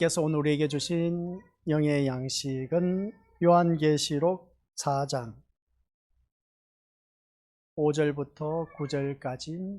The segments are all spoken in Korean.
께서 오늘 우리에게 주신 영의 양식은 요한계시록 4장 5절부터 9절까지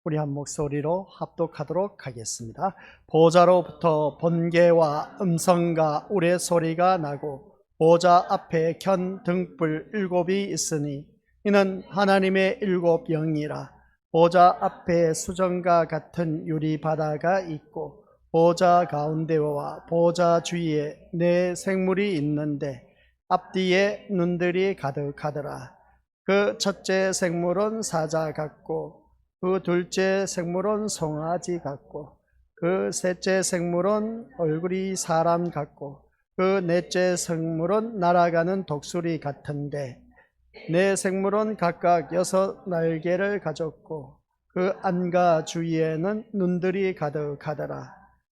우리 한 목소리로 합독하도록 하겠습니다. 보좌로부터 번개와 음성과 우레소리가 나고 보좌 앞에 켠 등불 7이 있으니 이는 하나님의 7 영이라. 보좌 앞에 수정과 같은 유리바다가 있고 보좌 가운데와 보좌 주위에 네 생물이 있는데 앞뒤에 눈들이 가득하더라. 그 첫째 생물은 사자 같고 그 둘째 생물은 송아지 같고 그 셋째 생물은 얼굴이 사람 같고 그 넷째 생물은 날아가는 독수리 같은데 네 생물은 각각 6 날개를 가졌고 그 안과 주위에는 눈들이 가득하더라.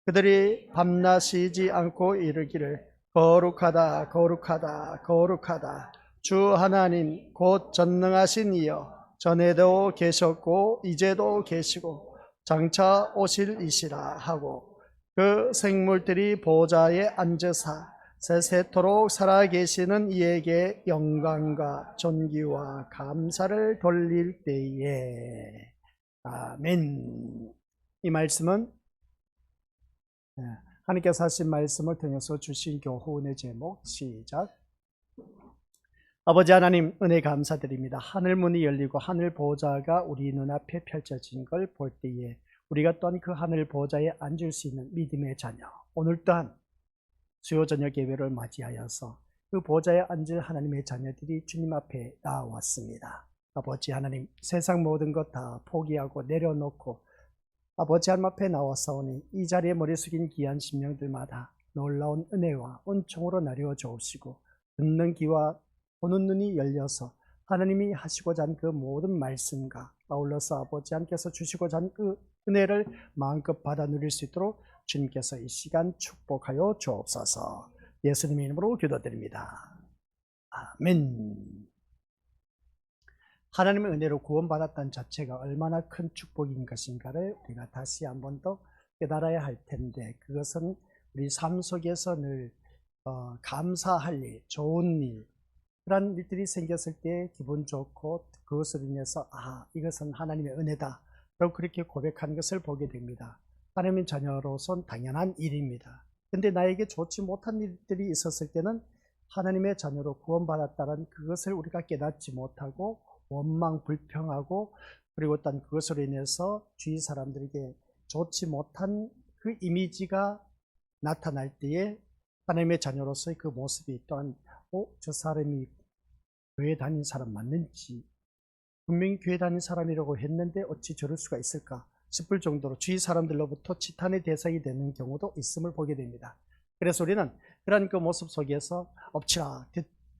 그들이 밤낮 쉬지 않고 이르기를 거룩하다 거룩하다 거룩하다 주 하나님 곧 전능하신 이여 전에도 계셨고 이제도 계시고 장차 오실 이시라 하고 그 생물들이 보좌에 앉으사 세세토록 살아계시는 이에게 영광과 존귀와 감사를 돌릴 때에 아멘. 이 말씀은 하나님께서 하신 말씀을 통해서 주신 교훈의 제목 시작. 아버지 하나님 은혜 감사드립니다. 하늘 문이 열리고 하늘 보좌가 우리 눈앞에 펼쳐진 걸 볼 때에 우리가 또한 그 하늘 보좌에 앉을 수 있는 믿음의 자녀, 오늘 또한 수요 저녁 예배를 맞이하여서 그 보좌에 앉을 하나님의 자녀들이 주님 앞에 나왔습니다. 아버지 하나님, 세상 모든 것 다 포기하고 내려놓고 아버지 하나님 앞에 나와서오니 이 자리에 머리 숙인 귀한 심령들마다 놀라운 은혜와 은총으로 나뉘어 주옵시고 듣는 귀와 보는 눈이 열려서 하나님이 하시고자 한 그 모든 말씀과 아울러서 아버지 하나님께서 주시고자 한 그 은혜를 마음껏 받아 누릴 수 있도록 주님께서 이 시간 축복하여 주옵소서. 예수님의 이름으로 기도드립니다. 아멘. 하나님의 은혜로 구원받았다는 자체가 얼마나 큰 축복인 것인가를 우리가 다시 한 번 더 깨달아야 할 텐데, 그것은 우리 삶 속에서 늘 감사할 일, 좋은 일, 그런 일들이 생겼을 때 기분 좋고 그것으로 인해서 이것은 하나님의 은혜다 라고 그렇게 고백하는 것을 보게 됩니다. 하나님의 자녀로선 당연한 일입니다. 근데 나에게 좋지 못한 일들이 있었을 때는 하나님의 자녀로 구원받았다는 그것을 우리가 깨닫지 못하고 원망, 불평하고 그리고 또 그것으로 인해서 주위 사람들에게 좋지 못한 그 이미지가 나타날 때에 하나님의 자녀로서의 그 모습이 또한 저 사람이 교회 다닌 사람 맞는지, 분명히 교회 다닌 사람이라고 했는데 어찌 저럴 수가 있을까 싶을 정도로 주위 사람들로부터 지탄의 대상이 되는 경우도 있음을 보게 됩니다. 그래서 우리는 그런 그 모습 속에서 엎치락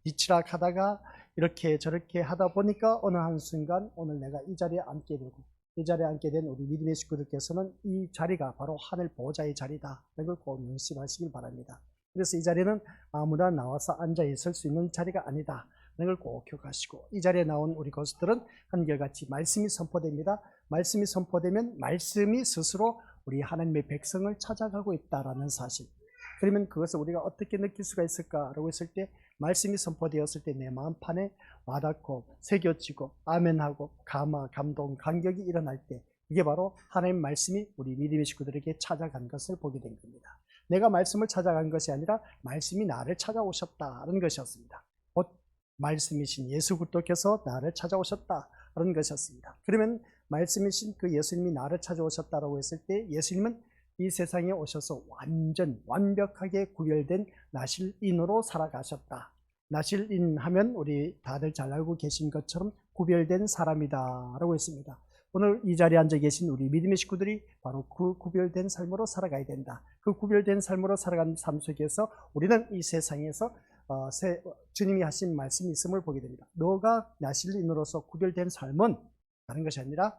뒤치락 하다가 이렇게 저렇게 하다 보니까 어느 한순간 오늘 내가 이 자리에 앉게 되고, 이 자리에 앉게 된 우리 믿음의 식구들께서는 이 자리가 바로 하늘 보호자의 자리다, 이걸 꼭 명심하시길 바랍니다. 그래서 이 자리는 아무나 나와서 앉아 있을 수 있는 자리가 아니다, 이걸 꼭 기억하시고, 이 자리에 나온 우리 것들은 한결같이 말씀이 선포됩니다. 말씀이 선포되면 말씀이 스스로 우리 하나님의 백성을 찾아가고 있다라는 사실. 그러면 그것을 우리가 어떻게 느낄 수가 있을까라고 했을 때, 말씀이 선포되었을 때 내 마음판에 와닿고 새겨지고 아멘하고 감동, 감격이 일어날 때, 이게 바로 하나님 말씀이 우리 믿음의 식구들에게 찾아간 것을 보게 된 겁니다. 내가 말씀을 찾아간 것이 아니라 말씀이 나를 찾아오셨다는 것이었습니다. 곧 말씀이신 예수 그리스도께서 나를 찾아오셨다는 것이었습니다. 그러면 말씀이신 그 예수님이 나를 찾아오셨다라고 했을 때, 예수님은 이 세상에 오셔서 완벽하게 구별된 나실인으로 살아가셨다. 나실인 하면 우리 다들 잘 알고 계신 것처럼 구별된 사람이다 라고 했습니다. 오늘 이 자리에 앉아 계신 우리 믿음의 식구들이 바로 그 구별된 삶으로 살아가야 된다. 그 구별된 삶으로 살아가는 삶 속에서 우리는 이 세상에서 주님이 하신 말씀이 있음을 보게 됩니다. 너가 나실인으로서 구별된 삶은 다른 것이 아니라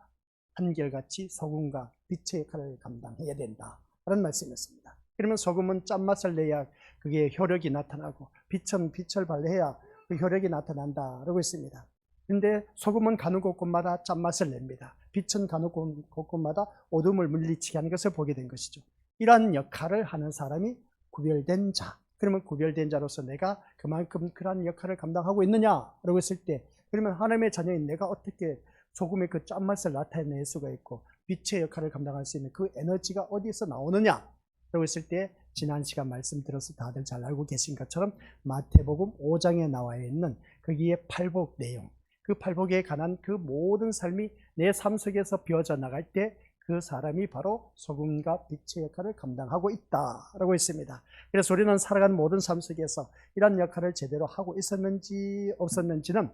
한결같이 소금과 빛의 역할을 감당해야 된다 라는 말씀이었습니다. 그러면 소금은 짠맛을 내야 그게 효력이 나타나고, 빛은 빛을 발해야 그 효력이 나타난다 라고 했습니다. 그런데 소금은 가는 곳곳마다 짠맛을 냅니다. 빛은 가는 곳곳마다 어둠을 물리치게 하는 것을 보게 된 것이죠. 이러한 역할을 하는 사람이 구별된 자. 그러면 구별된 자로서 내가 그만큼 그러한 역할을 감당하고 있느냐라고 했을 때, 그러면 하나님의 자녀인 내가 어떻게 소금의 그 짠맛을 나타낼 수가 있고 빛의 역할을 감당할 수 있는 그 에너지가 어디서 나오느냐라고 했을 때, 지난 시간 말씀 들어서 다들 잘 알고 계신 것처럼 마태복음 5장에 나와 있는 거기에 팔복 내용, 그 팔복에 관한 그 모든 삶이 내 삶 속에서 비워져 나갈 때 그 사람이 바로 소금과 빛의 역할을 감당하고 있다라고 했습니다. 그래서 우리는 살아가는 모든 삶 속에서 이런 역할을 제대로 하고 있었는지 없었는지는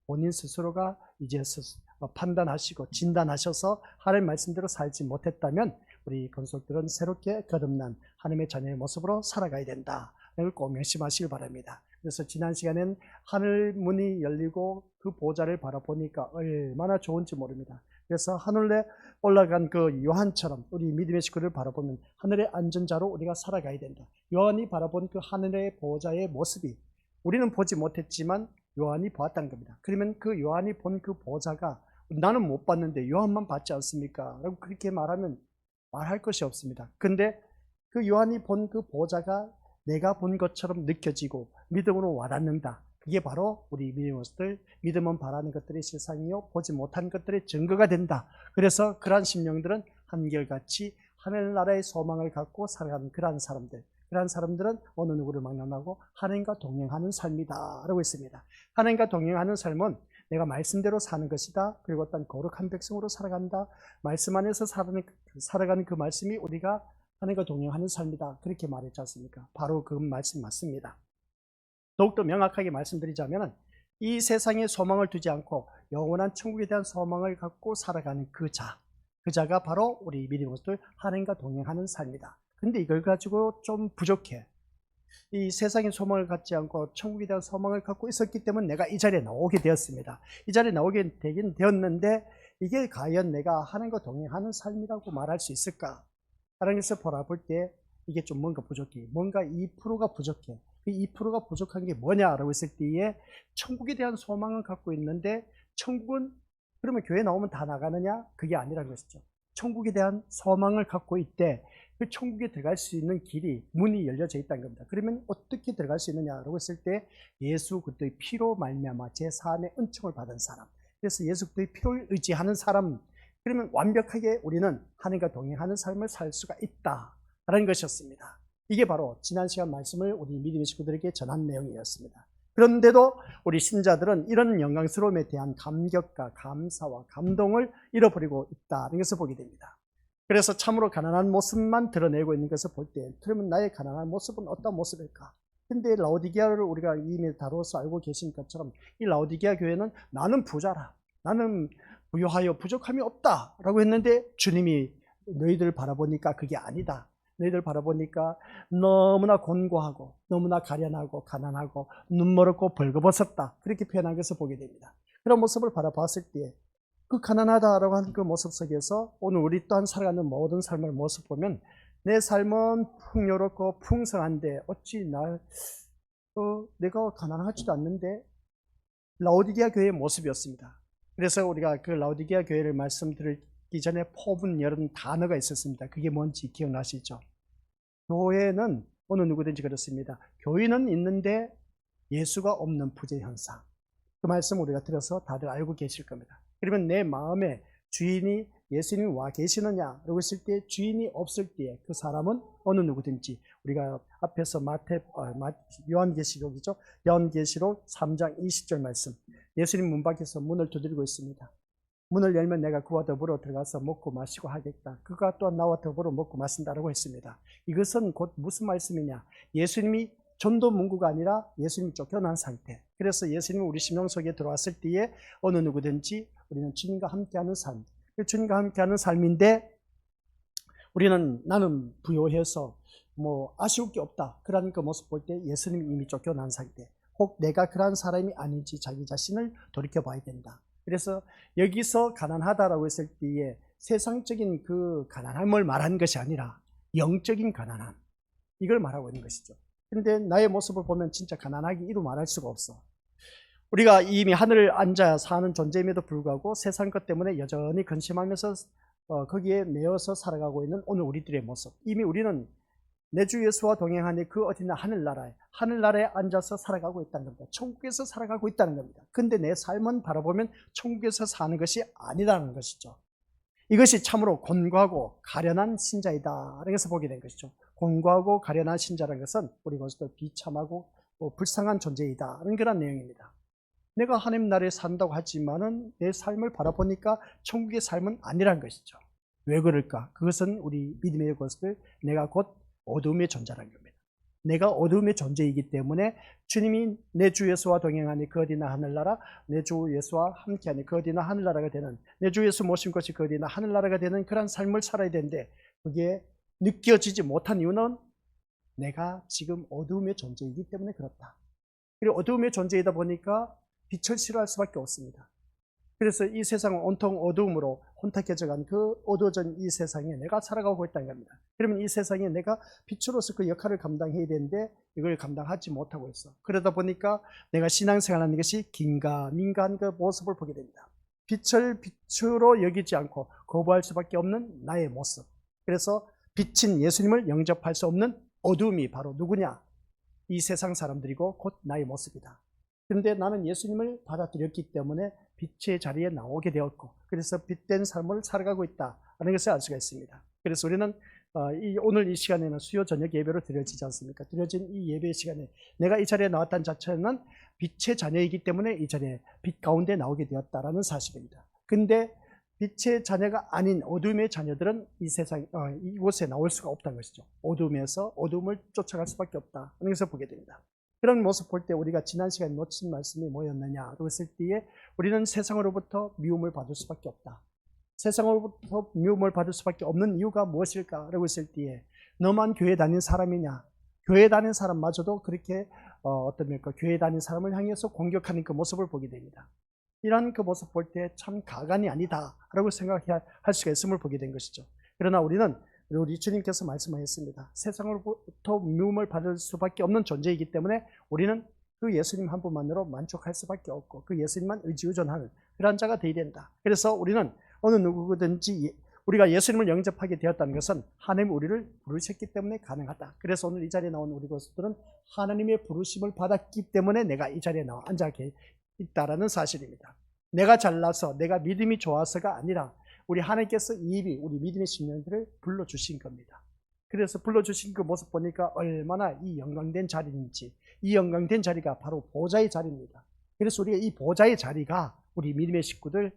본인 스스로가 이제 판단하시고 진단하셔서 하나님 말씀대로 살지 못했다면 우리 건속들은 새롭게 거듭난 하나님의 자녀의 모습으로 살아가야 된다. 이걸 꼭 명심하시길 바랍니다. 그래서 지난 시간엔 하늘 문이 열리고 그 보좌를 바라보니까 얼마나 좋은지 모릅니다. 그래서 하늘에 올라간 그 요한처럼 우리 믿음의 식구를 바라보면 하늘의 안전자로 우리가 살아가야 된다. 요한이 바라본 그 하늘의 보좌의 모습이 우리는 보지 못했지만 요한이 보았다는 겁니다. 그러면 그 요한이 본 그 보좌가 나는 못 봤는데 요한만 봤지 않습니까? 라고 그렇게 말하면 말할 것이 없습니다. 근데 그 요한이 본 그 보좌가 내가 본 것처럼 느껴지고 믿음으로 와닿는다. 그게 바로 우리 믿음으로들, 믿음은 바라는 것들이 세상이요 보지 못한 것들의 증거가 된다. 그래서 그러한 심령들은 한결같이 하늘나라의 소망을 갖고 살아가는 그러한 사람들, 그러한 사람들은 어느 누구를 만나고 하나님과 동행하는 삶이다 라고 했습니다. 하나님과 동행하는 삶은 내가 말씀대로 사는 것이다. 그리고 어떤 거룩한 백성으로 살아간다. 말씀 안에서 살아가는 그 말씀이 우리가 하나님과 동행하는 삶이다. 그렇게 말했지 않습니까? 바로 그 말씀 맞습니다. 더욱더 명확하게 말씀드리자면 이 세상에 소망을 두지 않고 영원한 천국에 대한 소망을 갖고 살아가는 그 자가 바로 우리 믿음으로들 하나님과 동행하는 삶이다. 근데 이걸 가지고 좀 부족해. 이 세상의 소망을 갖지 않고 천국에 대한 소망을 갖고 있었기 때문에 내가 이 자리에 나오게 되었습니다. 이 자리에 나오게 되긴 되었는데 이게 과연 내가 하나님과 동행하는 삶이라고 말할 수 있을까? 하나님께서 바라볼 때 이게 좀 뭔가 부족해. 뭔가 2%가 부족해. 그 2%가 부족한 게 뭐냐라고 했을 때에 천국에 대한 소망을 갖고 있는데 천국은 그러면 교회 나오면 다 나가느냐? 그게 아니라는 것이죠. 천국에 대한 소망을 갖고 있대. 그 천국에 들어갈 수 있는 길이, 문이 열려져 있다는 겁니다. 그러면 어떻게 들어갈 수 있느냐라고 했을 때 예수 그리스도의 피로 말미암아 제4의 은총을 받은 사람. 그래서 예수 그리스도의 피를 의지하는 사람. 그러면 완벽하게 우리는 하나님과 동행하는 삶을 살 수가 있다라는 것이었습니다. 이게 바로 지난 시간 말씀을 우리 믿음의 식구들에게 전한 내용이었습니다. 그런데도 우리 신자들은 이런 영광스러움에 대한 감격과 감사와 감동을 잃어버리고 있다는 것을 보게 됩니다. 그래서 참으로 가난한 모습만 드러내고 있는 것을 볼 때, 그러면 나의 가난한 모습은 어떤 모습일까? 근데 라오디게아를 우리가 이미 다루어서 알고 계신 것처럼 이 라오디게아 교회는 나는 부자라, 나는 부유하여 부족함이 없다 라고 했는데 주님이 너희들 바라보니까 그게 아니다. 너희들 바라보니까 너무나 곤고하고 너무나 가련하고 가난하고 눈멀었고 벌거벗었다. 그렇게 표현한 것을 보게 됩니다. 그런 모습을 바라봤을 때 그 가난하다라고 하는 그 모습 속에서 오늘 우리 또한 살아가는 모든 삶을 모습 보면 내 삶은 풍요롭고 풍성한데 어찌 내가 가난하지도 않는데 라오디게아 교회의 모습이었습니다. 그래서 우리가 그 라오디게아 교회를 말씀드리기 전에 포분 여러 단어가 있었습니다. 그게 뭔지 기억나시죠? 교회는 어느 누구든지 그렇습니다. 교회는 있는데 예수가 없는 부재 현상. 그 말씀 우리가 들어서 다들 알고 계실 겁니다. 그러면 내 마음에 주인이 예수님이 와 계시느냐라고 했을 때 주인이 없을 때 그 사람은 어느 누구든지 우리가 앞에서 요한계시록이죠. 요한계시록 3장 20절 말씀. 예수님 문 밖에서 문을 두드리고 있습니다. 문을 열면 내가 그와 더불어 들어가서 먹고 마시고 하겠다. 그가 또한 나와 더불어 먹고 마신다라고 했습니다. 이것은 곧 무슨 말씀이냐? 예수님이 전도 문구가 아니라 예수님이 쫓겨난 상태. 그래서 예수님이 우리 심령 속에 들어왔을 때에 어느 누구든지 우리는 주님과 함께하는 삶. 주님과 함께하는 삶인데 우리는 나는 부요해서 아쉬울 게 없다. 그런 그 모습 볼 때 예수님이 이미 쫓겨난 상태. 혹 내가 그러한 사람이 아닌지 자기 자신을 돌이켜봐야 된다. 그래서 여기서 가난하다라고 했을 때에 세상적인 그 가난함을 말하는 것이 아니라 영적인 가난함. 이걸 말하고 있는 것이죠. 그런데 나의 모습을 보면 진짜 가난하기 이루 말할 수가 없어. 우리가 이미 하늘을 앉아 사는 존재임에도 불구하고 세상 것 때문에 여전히 근심하면서 거기에 매여서 살아가고 있는 오늘 우리들의 모습. 이미 우리는 내 주 예수와 동행하니 그 어디나 하늘나라에 앉아서 살아가고 있다는 겁니다. 천국에서 살아가고 있다는 겁니다. 근데 내 삶은 바라보면 천국에서 사는 것이 아니라는 것이죠. 이것이 참으로 곤고하고 가련한 신자이다 라는 것을 보게 된 것이죠. 곤고하고 가련한 신자라는 것은 우리 것도 비참하고 불쌍한 존재이다 라는 그런 내용입니다. 내가 하나님 나라에 산다고 하지만은 내 삶을 바라보니까 천국의 삶은 아니란 것이죠. 왜 그럴까? 그것은 우리 믿음의 것을 내가 곧 어둠의 존재라는 겁니다. 내가 어둠의 존재이기 때문에 주님이 내 주 예수와 동행하니 그 어디나 하늘나라, 내 주 예수와 함께하니 그 어디나 하늘나라가 되는, 내 주 예수 모신 것이 그 어디나 하늘나라가 되는 그런 삶을 살아야 되는데 그게 느껴지지 못한 이유는 내가 지금 어둠의 존재이기 때문에 그렇다. 그리고 어둠의 존재이다 보니까 빛을 싫어할 수밖에 없습니다. 그래서 이 세상은 온통 어두움으로 혼탁해져간 그 어두워진 이 세상에 내가 살아가고 있다는 겁니다. 그러면 이 세상에 내가 빛으로서 그 역할을 감당해야 되는데 이걸 감당하지 못하고 있어. 그러다 보니까 내가 신앙생활하는 것이 긴가민가한 그 모습을 보게 됩니다. 빛을 빛으로 여기지 않고 거부할 수밖에 없는 나의 모습. 그래서 빛인 예수님을 영접할 수 없는 어둠이 바로 누구냐? 이 세상 사람들이고 곧 나의 모습이다. 그런데 나는 예수님을 받아들였기 때문에 빛의 자리에 나오게 되었고, 그래서 빛된 삶을 살아가고 있다는 것을 알 수가 있습니다. 그래서 우리는 오늘 이 시간에는 수요 저녁 예배로 드려지지 않습니까? 드려진 이 예배 시간에 내가 이 자리에 나왔다는 자체는 빛의 자녀이기 때문에 이 자리에 빛 가운데 나오게 되었다라는 사실입니다. 근데 빛의 자녀가 아닌 어둠의 자녀들은 이 세상, 이곳에 나올 수가 없다는 것이죠. 어둠에서 어둠을 쫓아갈 수밖에 없다는 것을 보게 됩니다. 그런 모습 볼 때 우리가 지난 시간에 놓친 말씀이 뭐였느냐라고 했을 때에 우리는 세상으로부터 미움을 받을 수밖에 없다. 세상으로부터 미움을 받을 수밖에 없는 이유가 무엇일까라고 했을 때에 너만 교회 다닌 사람이냐? 교회 다닌 사람마저도 그렇게 어떻습니까? 교회 다닌 사람을 향해서 공격하는 그 모습을 보게 됩니다. 이런 그 모습 볼 때 참 가관이 아니다라고 생각할 수가 있음을 보게 된 것이죠. 그러나 우리는 우리 주님께서 말씀하셨습니다. 세상으로부터 미움을 받을 수밖에 없는 존재이기 때문에 우리는 그 예수님 한 분만으로 만족할 수밖에 없고 그 예수님만 의지의존하는 그런 자가 되어야 된다. 그래서 우리는 어느 누구든지 우리가 예수님을 영접하게 되었다는 것은 하나님이 우리를 부르셨기 때문에 가능하다. 그래서 오늘 이 자리에 나온 우리 것들은 하나님의 부르심을 받았기 때문에 내가 이 자리에 나와 앉아 있다라는 사실입니다. 내가 잘나서 내가 믿음이 좋아서가 아니라 우리 하나님께서 이미 우리 믿음의 심령들을 불러주신 겁니다. 그래서 불러주신 그 모습 보니까 얼마나 이 영광된 자리인지, 이 영광된 자리가 바로 보좌의 자리입니다. 그래서 우리가 이 보좌의 자리가 우리 믿음의 식구들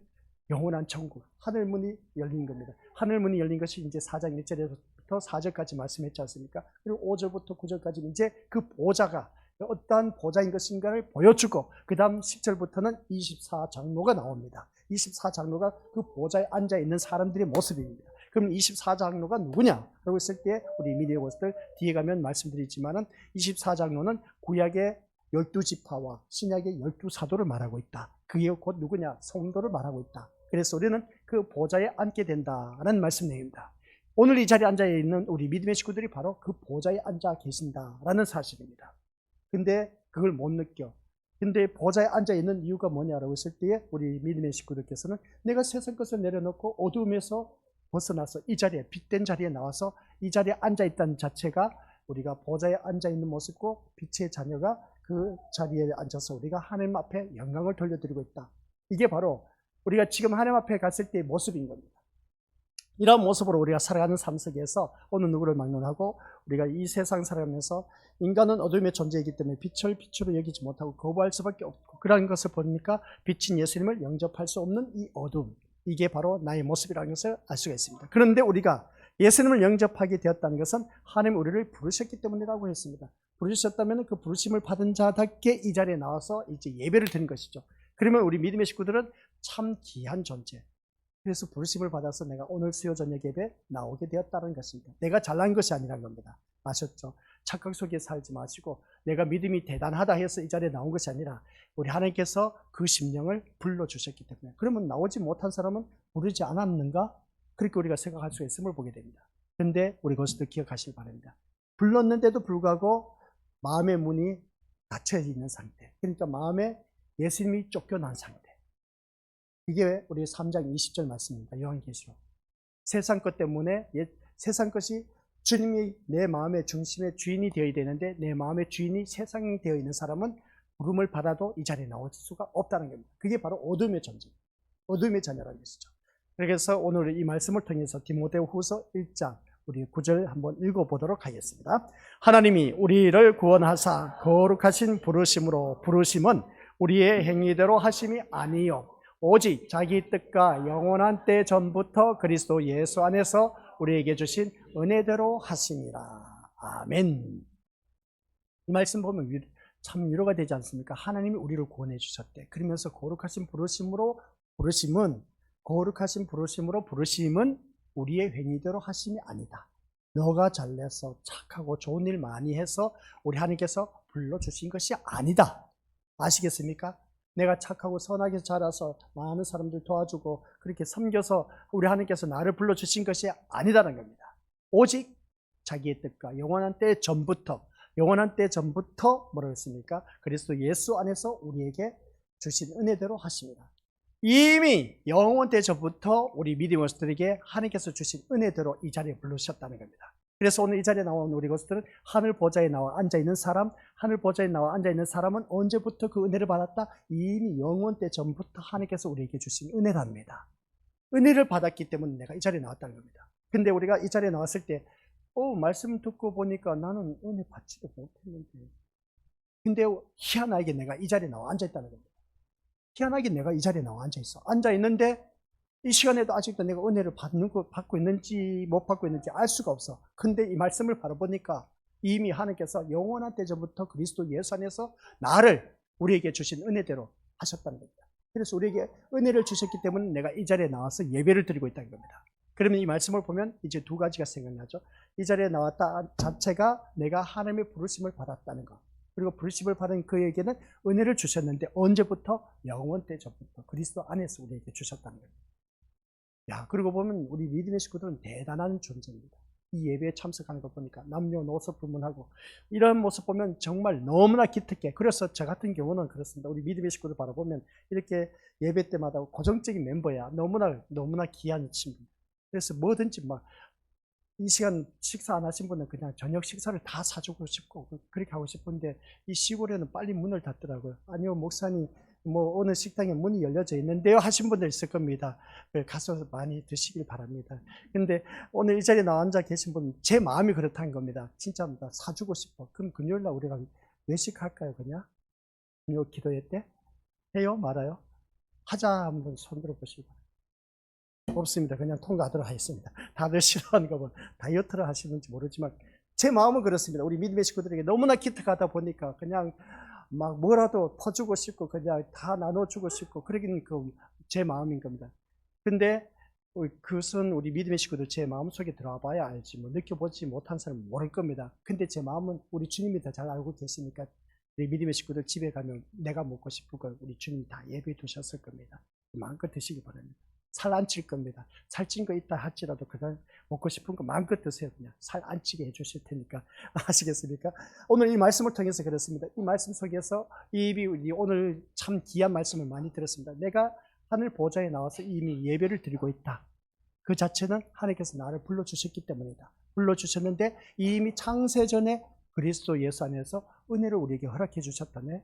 영원한 천국, 하늘문이 열린 겁니다. 하늘문이 열린 것이 이제 4장 1절에서부터 4절까지 말씀했지 않습니까? 그리고 5절부터 9절까지 이제 그 보좌가 어떠한 보좌인 것인가를 보여주고 그 다음 10절부터는 24장로가 나옵니다. 24장로가 그 보좌에 앉아있는 사람들의 모습입니다. 그럼 24장로가 누구냐? 라고 했을 때 우리 미디어 것들 뒤에 가면 말씀드리지만은 24장로는 구약의 12지파와 신약의 12사도를 말하고 있다. 그게 곧 누구냐? 성도를 말하고 있다. 그래서 우리는 그 보좌에 앉게 된다는 말씀 내용입니다. 오늘 이 자리에 앉아있는 우리 믿음의 식구들이 바로 그 보좌에 앉아 계신다라는 사실입니다. 근데 그걸 못 느껴. 근데 보좌에 앉아있는 이유가 뭐냐라고 했을 때에 우리 믿음의 식구들께서는 내가 세상 것을 내려놓고 어두움에서 벗어나서 이 자리에 빛된 자리에 나와서 이 자리에 앉아있다는 자체가 우리가 보좌에 앉아있는 모습고 빛의 자녀가 그 자리에 앉아서 우리가 하나님 앞에 영광을 돌려드리고 있다. 이게 바로 우리가 지금 하나님 앞에 갔을 때의 모습인 겁니다. 이런 모습으로 우리가 살아가는 삶 속에서 어느 누구를 막론하고 우리가 이 세상 살아가면서 인간은 어둠의 존재이기 때문에 빛을 빛으로 여기지 못하고 거부할 수밖에 없고 그런 것을 보니까 빛인 예수님을 영접할 수 없는 이 어둠, 이게 바로 나의 모습이라는 것을 알 수가 있습니다. 그런데 우리가 예수님을 영접하게 되었다는 것은 하나님 우리를 부르셨기 때문이라고 했습니다. 부르셨다면 그 부르심을 받은 자답게 이 자리에 나와서 이제 예배를 드린 것이죠. 그러면 우리 믿음의 식구들은 참 귀한 존재. 그래서 부르심을 받아서 내가 오늘 수요 저녁 예배 나오게 되었다는 것입니다. 내가 잘난 것이 아니라는 겁니다. 아셨죠? 착각 속에 살지 마시고 내가 믿음이 대단하다 해서 이 자리에 나온 것이 아니라 우리 하나님께서 그 심령을 불러주셨기 때문에. 그러면 나오지 못한 사람은 부르지 않았는가? 그렇게 우리가 생각할 수 있음을 보게 됩니다. 그런데 우리 그것을 기억하시기 바랍니다. 불렀는데도 불구하고 마음의 문이 닫혀 있는 상태. 그러니까 마음에 예수님이 쫓겨난 상태. 이게 우리 3장 20절 말씀입니다. 요한계시록. 세상 것 때문에 세상 것이 주님이 내 마음의 중심의 주인이 되어야 되는데 내 마음의 주인이 세상이 되어 있는 사람은 부름을 받아도 이 자리에 나올 수가 없다는 겁니다. 그게 바로 어둠의 존재, 어둠의 자녀라는 것이죠. 그래서 오늘 이 말씀을 통해서 디모데후서 1장 우리 9절 한번 읽어보도록 하겠습니다. 하나님이 우리를 구원하사 거룩하신 부르심으로, 부르심은 우리의 행위대로 하심이 아니요 오직 자기 뜻과 영원한 때 전부터 그리스도 예수 안에서 우리에게 주신 은혜대로 하심이라. 아멘. 이 말씀 보면 참 위로가 되지 않습니까? 하나님이 우리를 구원해 주셨대. 그러면서 거룩하신 부르심으로, 거룩하신 부르심으로 부르심은 우리의 행위대로 하심이 아니다. 너가 잘내서 착하고 좋은 일 많이 해서 우리 하나님께서 불러주신 것이 아니다. 아시겠습니까? 내가 착하고 선하게 자라서 많은 사람들 도와주고 그렇게 섬겨서 우리 하나님께서 나를 불러주신 것이 아니다는 겁니다. 오직 자기의 뜻과 영원한 때 전부터 뭐라고 했습니까? 그리스도 예수 안에서 우리에게 주신 은혜대로 하십니다. 이미 영원 때 전부터 우리 믿음의 것들에게 하나님께서 주신 은혜대로 이 자리에 부르셨다는 겁니다. 그래서 오늘 이 자리에 나온 우리 것들은 하늘 보좌에 나와 앉아있는 사람, 하늘 보좌에 나와 앉아있는 사람은 언제부터 그 은혜를 받았다? 이미 영원 때 전부터 하나님께서 우리에게 주신 은혜랍니다. 은혜를 받았기 때문에 내가 이 자리에 나왔다는 겁니다. 근데 우리가 이 자리에 나왔을 때 말씀 듣고 보니까 나는 은혜 받지도 못했는데, 근데 희한하게 내가 이 자리에 나와 앉아있다는 겁니다. 희한하게 내가 이 자리에 나와 앉아있어. 앉아있는데 이 시간에도 아직도 내가 은혜를 받고 있는지 못 받고 있는지 알 수가 없어. 근데 이 말씀을 바라보니까 이미 하나님께서 영원한 때전부터 그리스도 예수 안에서 나를 우리에게 주신 은혜대로 하셨다는 겁니다. 그래서 우리에게 은혜를 주셨기 때문에 내가 이 자리에 나와서 예배를 드리고 있다는 겁니다. 그러면 이 말씀을 보면 이제 두 가지가 생각나죠. 이 자리에 나왔다 자체가 내가 하나님의 부르심을 받았다는 것. 그리고 부르심을 받은 그에게는 은혜를 주셨는데 언제부터? 영원 때전부터 그리스도 안에서 우리에게 주셨다는 겁니다. 그리고 보면 우리 믿음의 식구들은 대단한 존재입니다. 이 예배에 참석하는 거 보니까 남녀노소 불문하고 이런 모습 보면 정말 너무나 기특해. 그래서 저 같은 경우는 그렇습니다. 우리 믿음의 식구들 바라보면 이렇게 예배 때마다 고정적인 멤버야. 너무나 귀한 친구. 그래서 뭐든지 이 시간 식사 안 하신 분은 그냥 저녁 식사를 다 사주고 싶고 그렇게 하고 싶은데 이 시골에는 빨리 문을 닫더라고요. 아니요, 목사님 어느 식당에 문이 열려져 있는데요 하신 분들 있을 겁니다. 가서 많이 드시길 바랍니다. 근데 오늘 이 자리에 나와 앉아 계신 분은 제 마음이 그렇다는 겁니다. 진짜입니다. 사주고 싶어. 그럼 금요일날 우리가 외식할까요? 그냥? 금요 기도회 때? 해요? 말아요? 하자. 한번 손 들어보시고. 없습니다. 그냥 통과하도록 하겠습니다. 다들 싫어하는 거 보면 다이어트를 하시는지 모르지만 제 마음은 그렇습니다. 우리 믿음의 식구들에게 너무나 기특하다 보니까 그냥 뭐라도 퍼주고 싶고 그냥 다 나눠주고 싶고 그러기는 제 마음인 겁니다. 근데 그것은 우리 믿음의 식구들 제 마음속에 들어와 봐야 알지 느껴보지 못한 사람은 모를 겁니다. 근데 제 마음은 우리 주님이 더 잘 알고 계시니까 우리 믿음의 식구들 집에 가면 내가 먹고 싶은 걸 우리 주님이 다 예배해 두셨을 겁니다. 마음껏 드시기 바랍니다. 살 안 찔 겁니다. 살찐 거 있다 할지라도 그냥 먹고 싶은 거 마음껏 드세요. 그냥 살 안 찌게 해주실 테니까. 아시겠습니까? 오늘 이 말씀을 통해서 그렇습니다. 이 말씀 속에서 오늘 참 귀한 말씀을 많이 들었습니다. 내가 하늘 보좌에 나와서 이미 예배를 드리고 있다. 그 자체는 하나님께서 나를 불러주셨기 때문이다. 불러주셨는데 이미 창세전에 그리스도 예수 안에서 은혜를 우리에게 허락해 주셨다네.